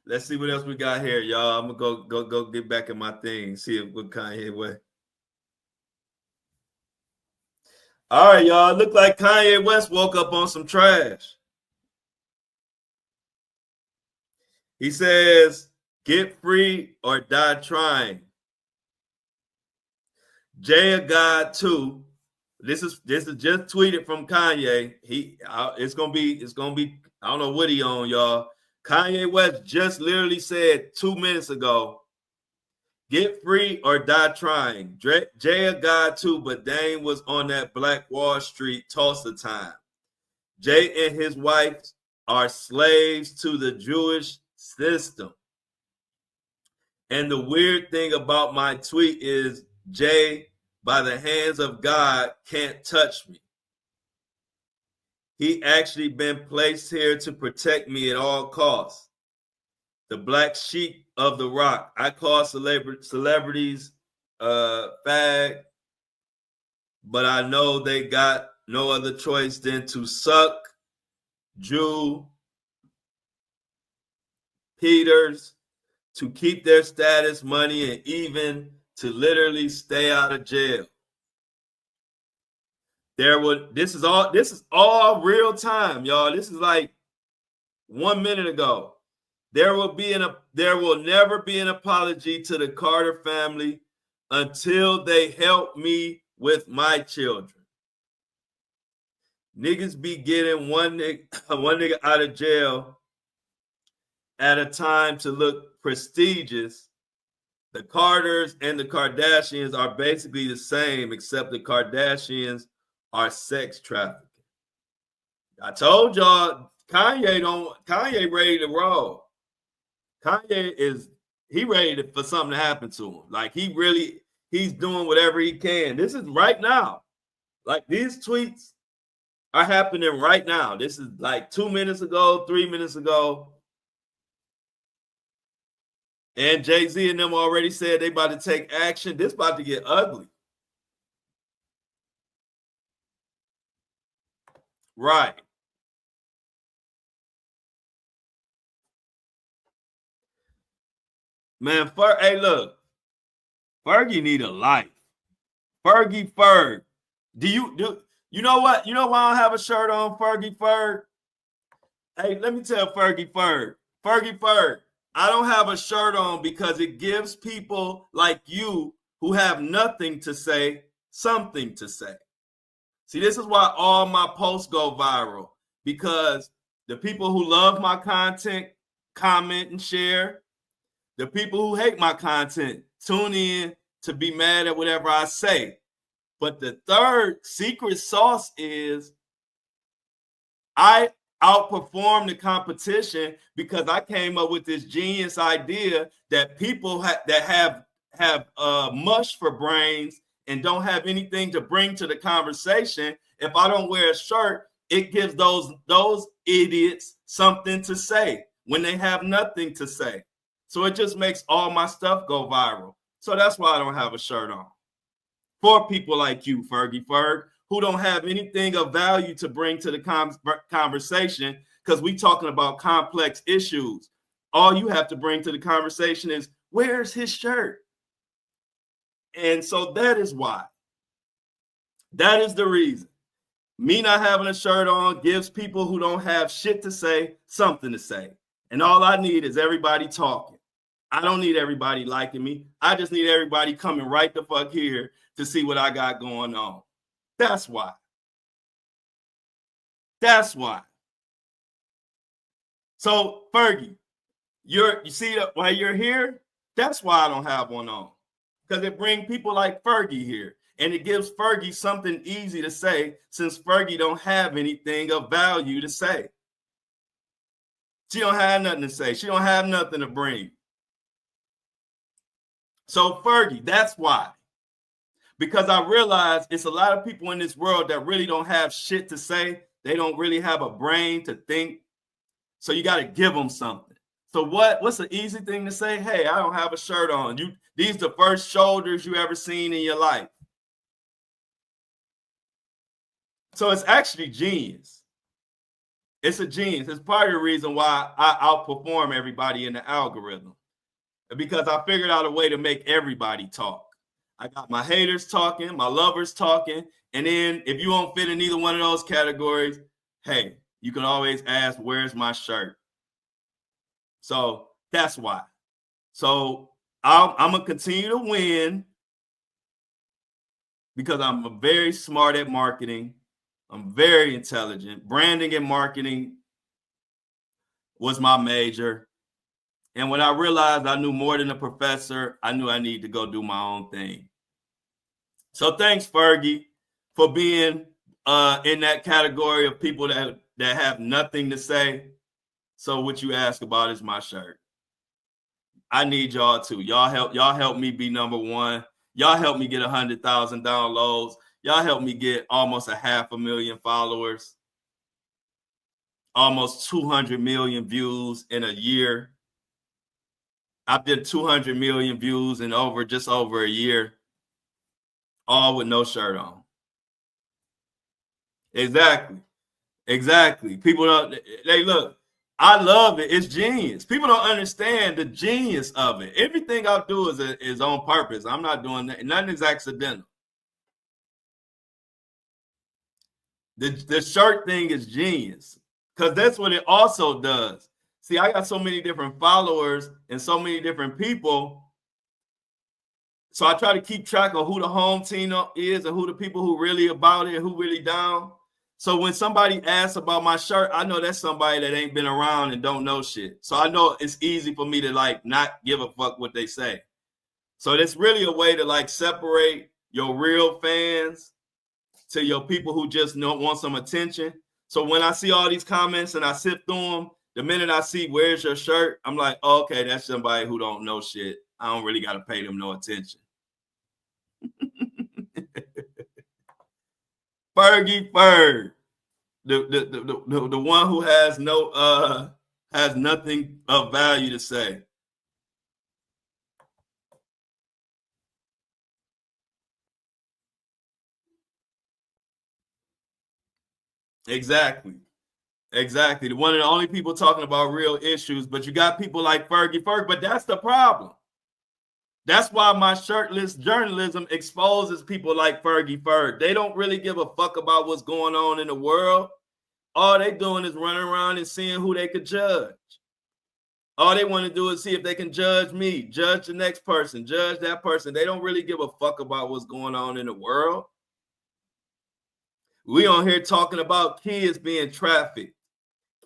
Speaker 1: Let's see what else we got here, y'all. I'm gonna go get back in my thing, see if what Kanye way. All right, y'all. Look like Kanye West woke up on some trash. He says, "Get free or die trying." Jay a God too. This is just tweeted from Kanye. It's gonna be. I don't know what he on, y'all. Kanye West just literally said 2 minutes ago, "Get free or die trying." Jay a God too, but Dame was on that Black Wall Street Tulsa time. Jay and his wife are slaves to the Jewish system. And the weird thing about my tweet is Jay, by the hands of God, can't touch me. He actually been placed here to protect me at all costs. The black sheep of the rock. I call celebrities fag, but I know they got no other choice than to suck Jew Peters to keep their status, money, and even to literally stay out of jail. This is all real time, y'all. This is like 1 minute ago. There will never be an apology to the Carter family until they help me with my children. Niggas be getting one nigga out of jail at a time to look prestigious. The Carters and the Kardashians are basically the same, except the Kardashians are sex trafficking. I told y'all, Kanye ready to roll. Kanye he ready for something to happen to him. Like he's doing whatever he can. This is right now. Like these tweets are happening right now. This is like 2 minutes ago, 3 minutes ago. And Jay-Z and them already said they about to take action. This about to get ugly. Right. Man, hey, look. Fergie need a life. Fergie Ferg. You know what? You know why I don't have a shirt on, Fergie Ferg? Hey, let me tell Fergie Ferg. Fergie Ferg, I don't have a shirt on because it gives people like you who have nothing to say something to say. See, this is why all my posts go viral, because the people who love my content comment and share. The people who hate my content tune in to be mad at whatever I say. But the third secret sauce is I outperform the competition because I came up with this genius idea that people that have mush for brains and don't have anything to bring to the conversation. If I don't wear a shirt, it gives those idiots something to say when they have nothing to say. So it just makes all my stuff go viral. So that's why I don't have a shirt on. For people like you, Fergie Ferg, who don't have anything of value to bring to the conversation, because we talking about complex issues. All you have to bring to the conversation is, where's his shirt? And so that is why. That is the reason. Me not having a shirt on gives people who don't have shit to say something to say. And all I need is everybody talking. I don't need everybody liking me. I just need everybody coming right the fuck here to see what I got going on. That's why. That's why. So, Fergie, you see that why you're here? That's why I don't have one on. Because it brings people like Fergie here. And it gives Fergie something easy to say since Fergie don't have anything of value to say. She don't have nothing to say. She don't have nothing to bring. So Fergie, that's why. Because I realize it's a lot of people in this world that really don't have shit to say. They don't really have a brain to think. So you got to give them something. So what's the easy thing to say? Hey, I don't have a shirt on. These the first shoulders you ever seen in your life. So it's actually genius. It's a genius. It's part of the reason why I outperform everybody in the algorithm. Because I figured out a way to make everybody talk. I got my haters talking, my lovers talking, and then if you don't fit in either one of those categories, hey, you can always ask, where's my shirt? So that's why. So I'm going to continue to win because I'm very smart at marketing. I'm very intelligent. Branding and marketing was my major. And when I realized I knew more than a professor, I knew I needed to go do my own thing. So thanks, Fergie, for being in that category of people that have nothing to say. So what you ask about is my shirt. I need y'all too. Y'all help me be number one. Y'all help me get 100,000 downloads. Y'all help me get almost 500,000 followers. Almost 200 million views in a year. I did 200 million views in just over a year, all with no shirt on. Exactly. People don't. Look. I love it. It's genius. People don't understand the genius of it. Everything I do is on purpose. I'm not doing that. Nothing is accidental. The shirt thing is genius because that's what it also does. See, I got so many different followers and so many different people. So I try to keep track of who the home team is and who the people who really about it and who really down. So when somebody asks about my shirt, I know that's somebody that ain't been around and don't know shit. So I know it's easy for me to not give a fuck what they say. So it's really a way to separate your real fans to your people who just want some attention. So when I see all these comments and I sift through them, the minute I see where's your shirt, I'm like, oh, okay, that's somebody who don't know shit. I don't really got to pay them no attention. Fergie Ferg, the one who has nothing of value to say. Exactly. One of the only people talking about real issues, but you got people like Fergie Ferg, but that's the problem. That's why my shirtless journalism exposes people like Fergie Ferg. They don't really give a fuck about what's going on in the world. All they doing is running around and seeing who they could judge. All they want to do is see if they can judge me, judge the next person, judge that person. They don't really give a fuck about what's going on in the world. We on here talking about kids being trafficked,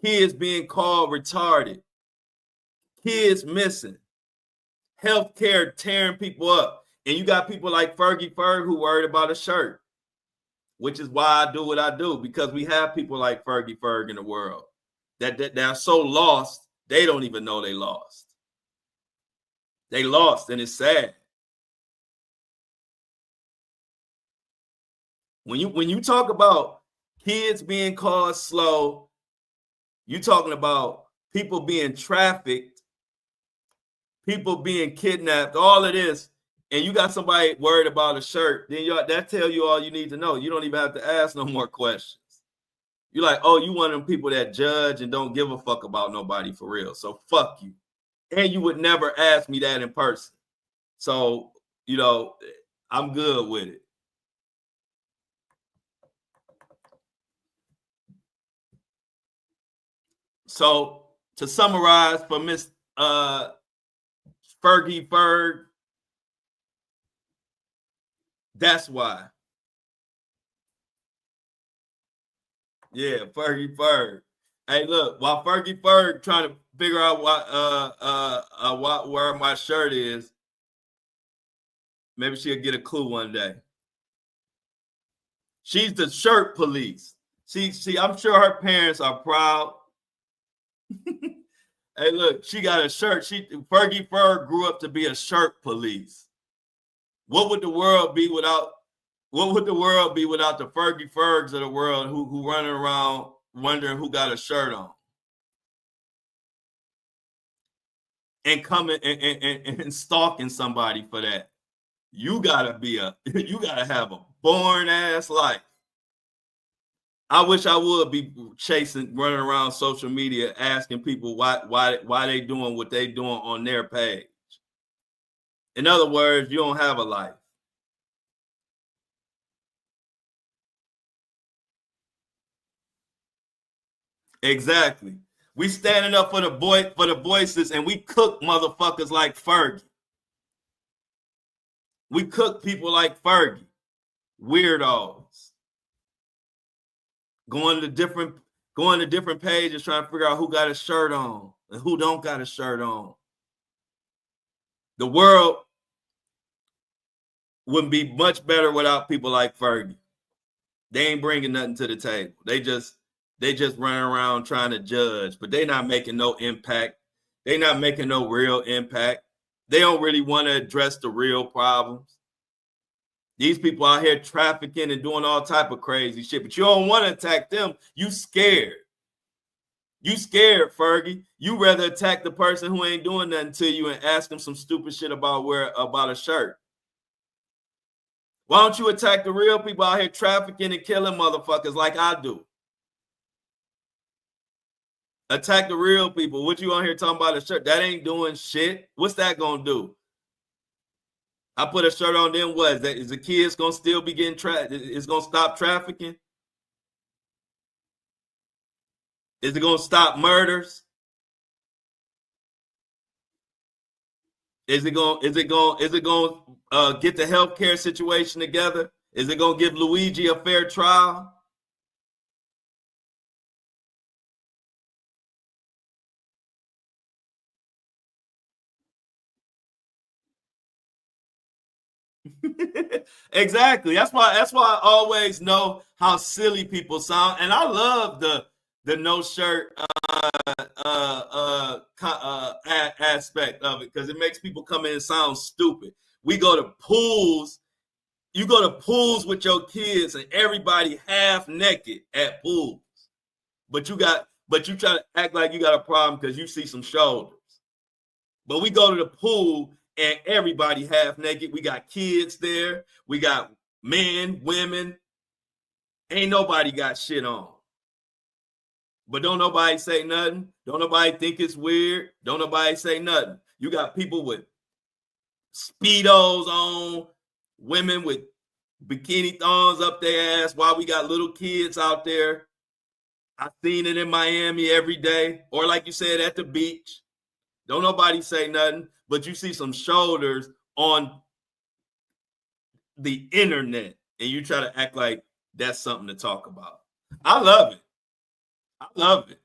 Speaker 1: kids being called retarded, kids missing, healthcare tearing people up. And you got people like Fergie Ferg who worried about a shirt, which is why I do what I do, because we have people like Fergie Ferg in the world that are so lost, they don't even know they lost. They lost, and it's sad. When you talk about kids being called slow, you talking about people being trafficked, people being kidnapped, all of this, and you got somebody worried about a shirt, then that tell you all you need to know. You don't even have to ask no more questions. You're like, oh, you one of them people that judge and don't give a fuck about nobody for real. So fuck you. And you would never ask me that in person. So, I'm good with it. So To summarize for Miss Fergie Ferg, that's why. Yeah, Fergie Ferg. Hey, look, while Fergie Ferg trying to figure out where my shirt is, maybe she'll get a clue one day. She's the shirt police. See, I'm sure her parents are proud. Hey, look, she got a shirt. Fergie Ferg grew up to be a shirt police. What would the world be without? What would the world be without the Fergie Fergs of the world who running around wondering who got a shirt on and coming and stalking somebody for that? You gotta have a born ass life. I wish I would be running around social media asking people why they doing what they doing on their page. In other words, you don't have a life. Exactly. We standing up for the voices, and we cook motherfuckers like Fergie. We cook people like Fergie. Weirdos. Going to different pages trying to figure out who got a shirt on and who don't got a shirt on. The world would be much better without people like Fergie. They ain't bringing nothing to the table. They just running around trying to judge, but they not making no impact. They not making no real impact. They don't really want to address the real problems. These people out here trafficking and doing all type of crazy shit, but you don't want to attack them. You scared. You scared, Fergie. You rather attack the person who ain't doing nothing to you and ask them some stupid shit about a shirt. Why don't you attack the real people out here trafficking and killing motherfuckers like I do? Attack the real people. What you on here talking about a shirt? That ain't doing shit. What's that gonna do? I put a shirt on them. What is the kids gonna still be getting It's gonna stop trafficking? Is it gonna stop murders? Is it gonna get the healthcare situation together? Is it gonna give Luigi a fair trial? Exactly. That's why I always know how silly people sound, and I love the no shirt aspect of it because it makes people come in and sound stupid. We go to pools. You go to pools with your kids, and everybody half naked at pools, but you try to act like you got a problem because you see some shoulders. But we go to the pool and everybody half naked. We got kids there. We got men, women. Ain't nobody got shit on. But don't nobody say nothing. Don't nobody think it's weird. Don't nobody say nothing. You got people with Speedos on, women with bikini thongs up their ass while we got little kids out there. I've seen it in Miami every day. Or like you said, at the beach. Don't nobody say nothing, but you see some shoulders on the internet and you try to act like that's something to talk about. I love it. I love it.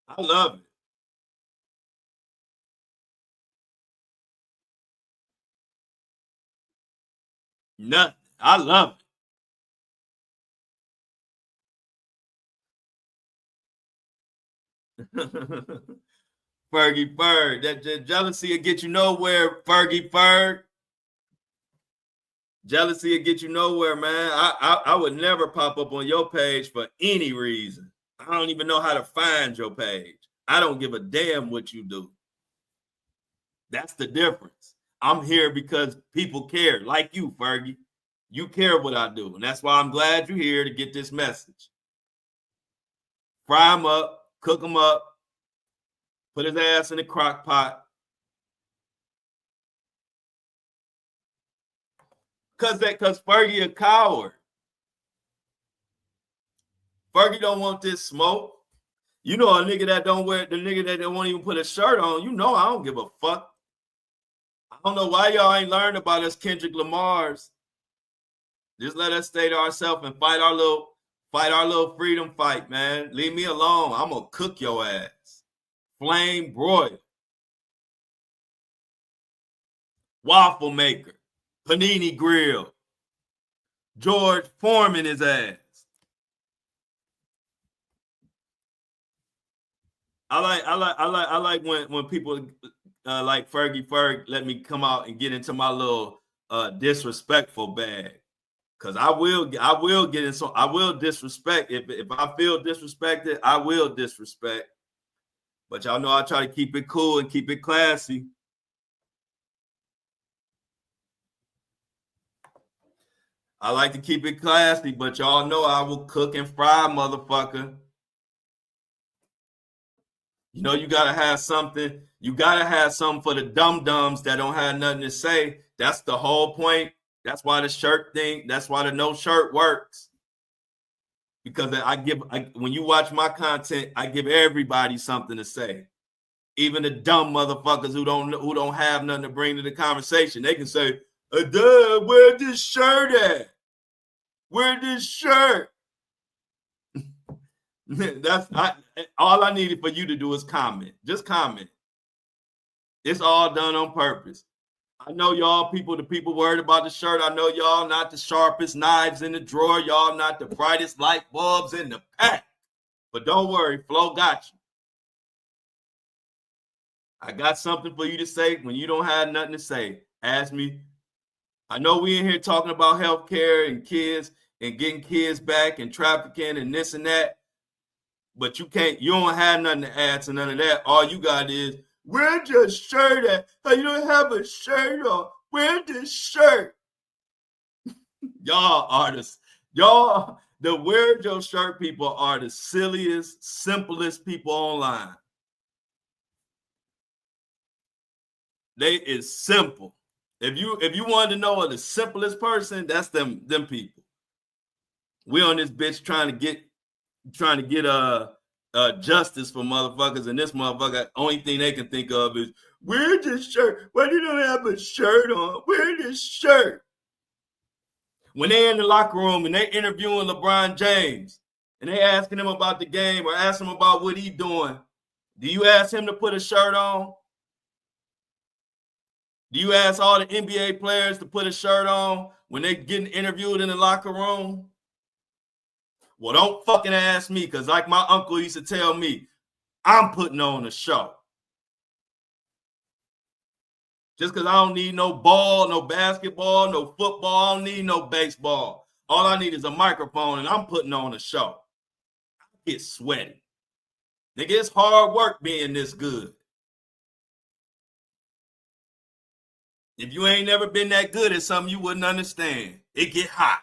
Speaker 1: I love it. Nothing. I love it. Fergie Ferg. That jealousy will get you nowhere, Fergie Ferg. Jealousy will get you nowhere, man. I would never pop up on your page for any reason. I don't even know how to find your page. I don't give a damn what you do. That's the difference. I'm here because people care, like you, Fergie. You care what I do, and that's why I'm glad you're here to get this message. Fry him up, cook him up, put his ass in the crock pot. Cause Fergie a coward. Fergie don't want this smoke. You know a nigga that don't wear, the nigga that won't even put a shirt on, you know I don't give a fuck. I don't know why y'all ain't learned about us Kendrick Lamar's. Just let us stay to ourselves and fight our little freedom fight, man. Leave me alone. I'm gonna cook your ass. Flame broil. Waffle maker. Panini grill. George Foreman his ass. I like when people like Ferg let me come out and get into my little disrespectful bag. Cause I will get in, so I will disrespect. If I feel disrespected, I will disrespect. But y'all know I try to keep it cool and keep it classy. I like to keep it classy, but y'all know I will cook and fry, motherfucker. You know, you gotta have something. You gotta have something for the dum-dums that don't have nothing to say. That's the whole point. That's why the shirt thing, that's why the no shirt works. Because when you watch my content, I give everybody something to say. Even the dumb motherfuckers who don't have nothing to bring to the conversation. They can say, duh, where's this shirt at? Where's this shirt? All I needed for you to do is comment. Just comment. It's all done on purpose. I know y'all the people worried about the shirt. I know y'all not the sharpest knives in the drawer. Y'all not the brightest light bulbs in the pack. But don't worry, Flo got you. I got something for you to say when you don't have nothing to say. Ask me. I know we in here talking about healthcare and kids and getting kids back and trafficking and this and that. But you don't have nothing to add to none of that. All you got is, where's your shirt at? Oh, you don't have a shirt on. Where's this shirt? Y'all artists, the where's your shirt people are the silliest, simplest people online. They is simple. If you wanted to know the simplest person, that's them people. We on this bitch trying to get justice for motherfuckers, and this motherfucker, only thing they can think of is, where's this shirt? Why do you don't have a shirt on? Where's this shirt? When they in the locker room and they interviewing LeBron James and they asking him about the game or asking him about what he doing, do you ask him to put a shirt on? Do you ask all the NBA players to put a shirt on when they getting interviewed in the locker room? Well, don't fucking ask me, because like my uncle used to tell me, I'm putting on a show. Just because I don't need no ball, no basketball, no football, I don't need no baseball. All I need is a microphone, and I'm putting on a show. I get sweaty. Nigga, it's hard work being this good. If you ain't never been that good at something, you wouldn't understand. It get hot.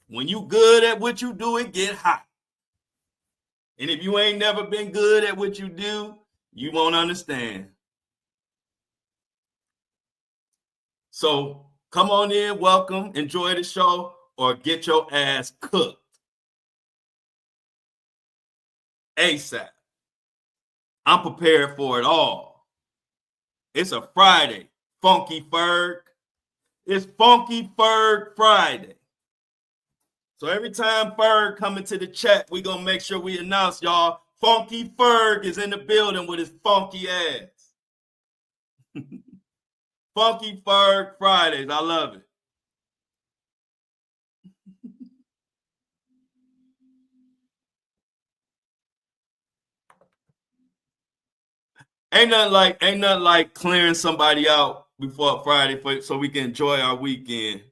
Speaker 1: When you good at what you do, it get hot. And if you ain't never been good at what you do, you won't understand. So come on in, welcome, enjoy the show, or get your ass cooked. ASAP. I'm prepared for it all. It's a Friday. Funky Ferg. It's Funky Ferg Friday. So every time Ferg come into the chat, we gonna make sure we announce, y'all, Funky Ferg is in the building with his funky ass. Funky Ferg Fridays. I love it. Ain't nothing like clearing somebody out before Friday so we can enjoy our weekend.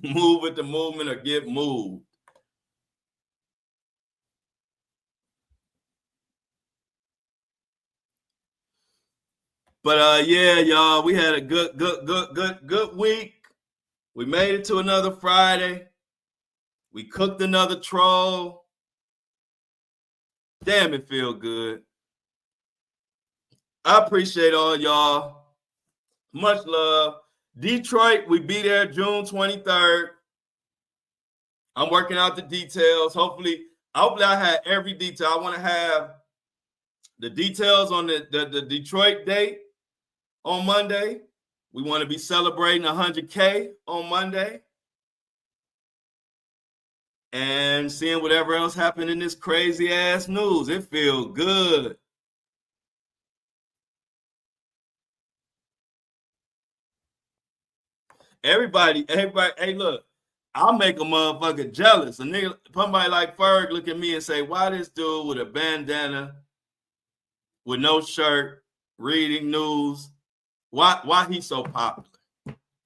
Speaker 1: Move with the movement or get moved. But yeah, y'all, we had a good week. We made it to another Friday. We cooked another troll. Damn, it feel good. I appreciate all y'all. Much love. Detroit, we be there June 23rd. I'm working out the details. Hopefully I had every detail. I want to have the details on the Detroit date on Monday. We want to be celebrating 100K on Monday. And seeing whatever else happened in this crazy ass news. It feels good. Everybody, hey, look, I'll make a motherfucker jealous. A nigga, somebody like Ferg look at me and say, why this dude with a bandana, with no shirt, reading news, why he so popular?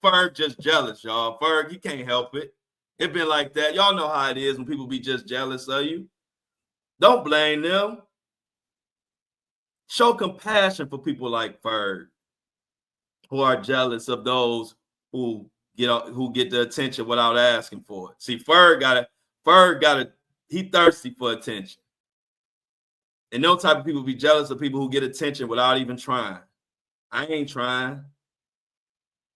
Speaker 1: Ferg just jealous, y'all. Ferg, he can't help it. It been like that. Y'all know how it is when people be just jealous of you. Don't blame them. Show compassion for people like Ferg who are jealous of those who get the attention without asking for it. See, Ferg got he thirsty for attention. And no type of people be jealous of people who get attention without even trying. I ain't trying.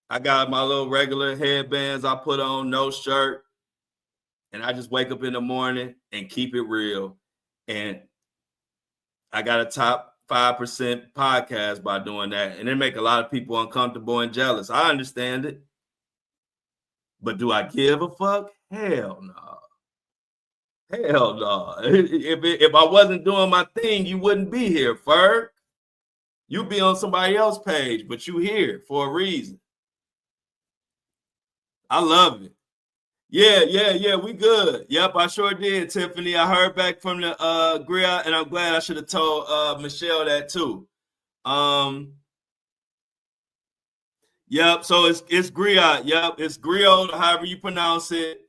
Speaker 1: I got my little regular headbands I put on, no shirt. And I just wake up in the morning and keep it real. And I got a top 5% podcast by doing that. And it make a lot of people uncomfortable and jealous. I understand it. But do I give a fuck? Hell no. Hell no. If I wasn't doing my thing, you wouldn't be here, Ferg. You'd be on somebody else's page, but you here for a reason. I love it. Yeah, we good. Yep, I sure did, Tiffany. I heard back from the griot, and I'm glad I should have told Michelle that too. Yep, so it's griot. Yep, it's griot, however you pronounce it.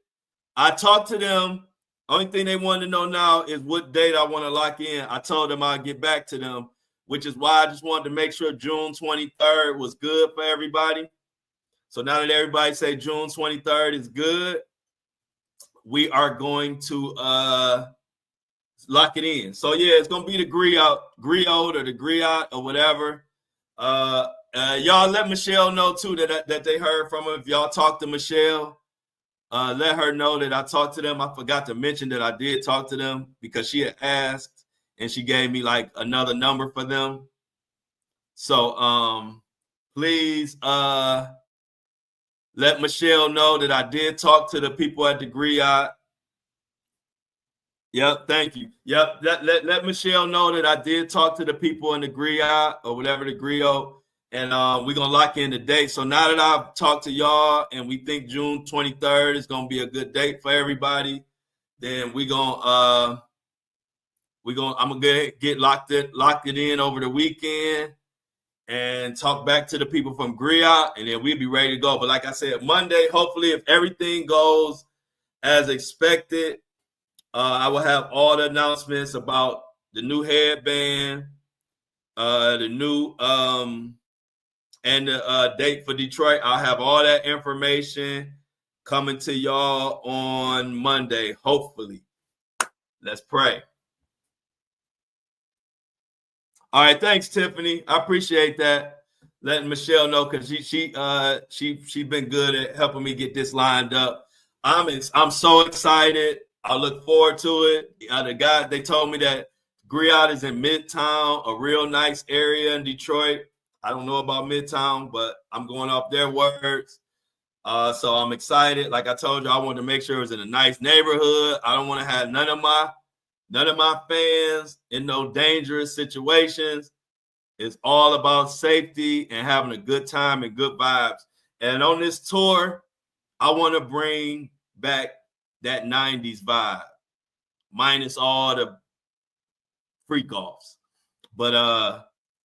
Speaker 1: I talked to them. Only thing they want to know now is what date I want to lock in. I told them I'd get back to them, which is why I just wanted to make sure June 23rd was good for everybody. So now that everybody say June 23rd is good, we are going to lock it in. So yeah, it's gonna be the griot or the griot or whatever. Y'all let Michelle know too that they heard from her. If y'all talk to Michelle, let her know that I talked to them. I forgot to mention that I did talk to them because she had asked and she gave me like another number for them. So please let Michelle know that I did talk to the people at the griot. Yep, thank you. Yep, let Michelle know that I did talk to the people in the griot or whatever the griot, and we're gonna lock in the date. So now that I've talked to y'all and we think June 23rd is gonna be a good date for everybody, then I'm gonna get locked it in over the weekend and talk back to the people from griot, and then we'll be ready to go. But like I said, Monday, hopefully, if everything goes as expected, I will have all the announcements about the new headband, the new and the date for Detroit. I'll have all that information coming to y'all on Monday, hopefully. Let's pray. All right, thanks, Tiffany. I appreciate that. Letting Michelle know because she been good at helping me get this lined up. I'm so excited. I look forward to it. The guy, they told me that griot is in Midtown, a real nice area in Detroit. I don't know about Midtown, but I'm going off their words. So I'm excited. Like I told you, I wanted to make sure it was in a nice neighborhood. I don't want to have none of my fans in no dangerous situations. It's all about safety and having a good time and good vibes. And on this tour, I want to bring back that 90s vibe, minus all the freak offs. But I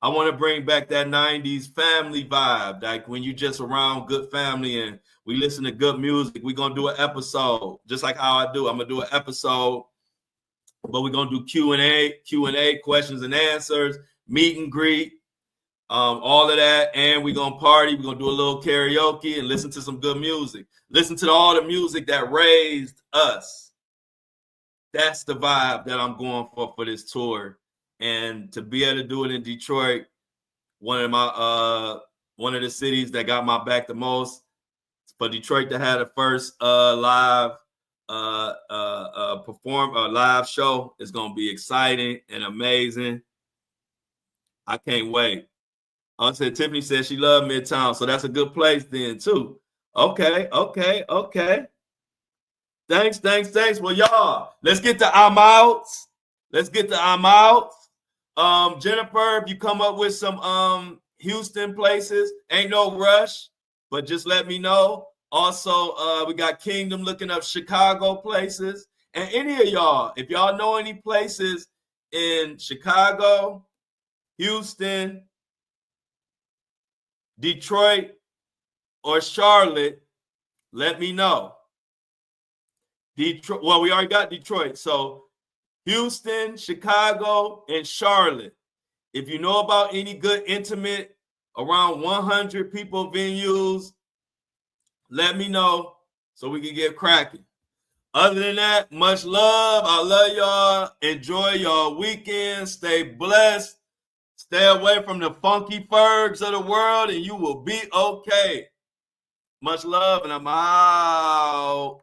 Speaker 1: want to bring back that 90s family vibe, like when you just around good family and we listen to good music. We're going to do an episode, just like how I do. I'm going to do an episode, but we're going to do Q&A, questions and answers, meet and greet, all of that. And we're going to party. We're going to do a little karaoke and listen to some good music. Listen to all the music that raised us. That's the vibe that I'm going for this tour. And to be able to do it in Detroit, one of the cities that got my back the most, for Detroit to have the first live perform a live show. It's gonna be exciting and amazing. I can't wait. Said Tiffany said she loved Midtown, so that's a good place then too. Okay. Thanks. Well, y'all, let's get to I'm outs. Jennifer, if you come up with some Houston places, ain't no rush, but just let me know. Also, we got Kingdom looking up Chicago places. And any of y'all, if y'all know any places in Chicago, Houston, Detroit, or Charlotte, let me know. Detroit. Well, we already got Detroit. So Houston, Chicago, and Charlotte. If you know about any good intimate around 100 people venues, let me know so we can get cracking. Other than that, much love. I love y'all. Enjoy y'all weekend. Stay blessed. Stay away from the funky Fergs of the world, and you will be okay. Much love, and I'm out.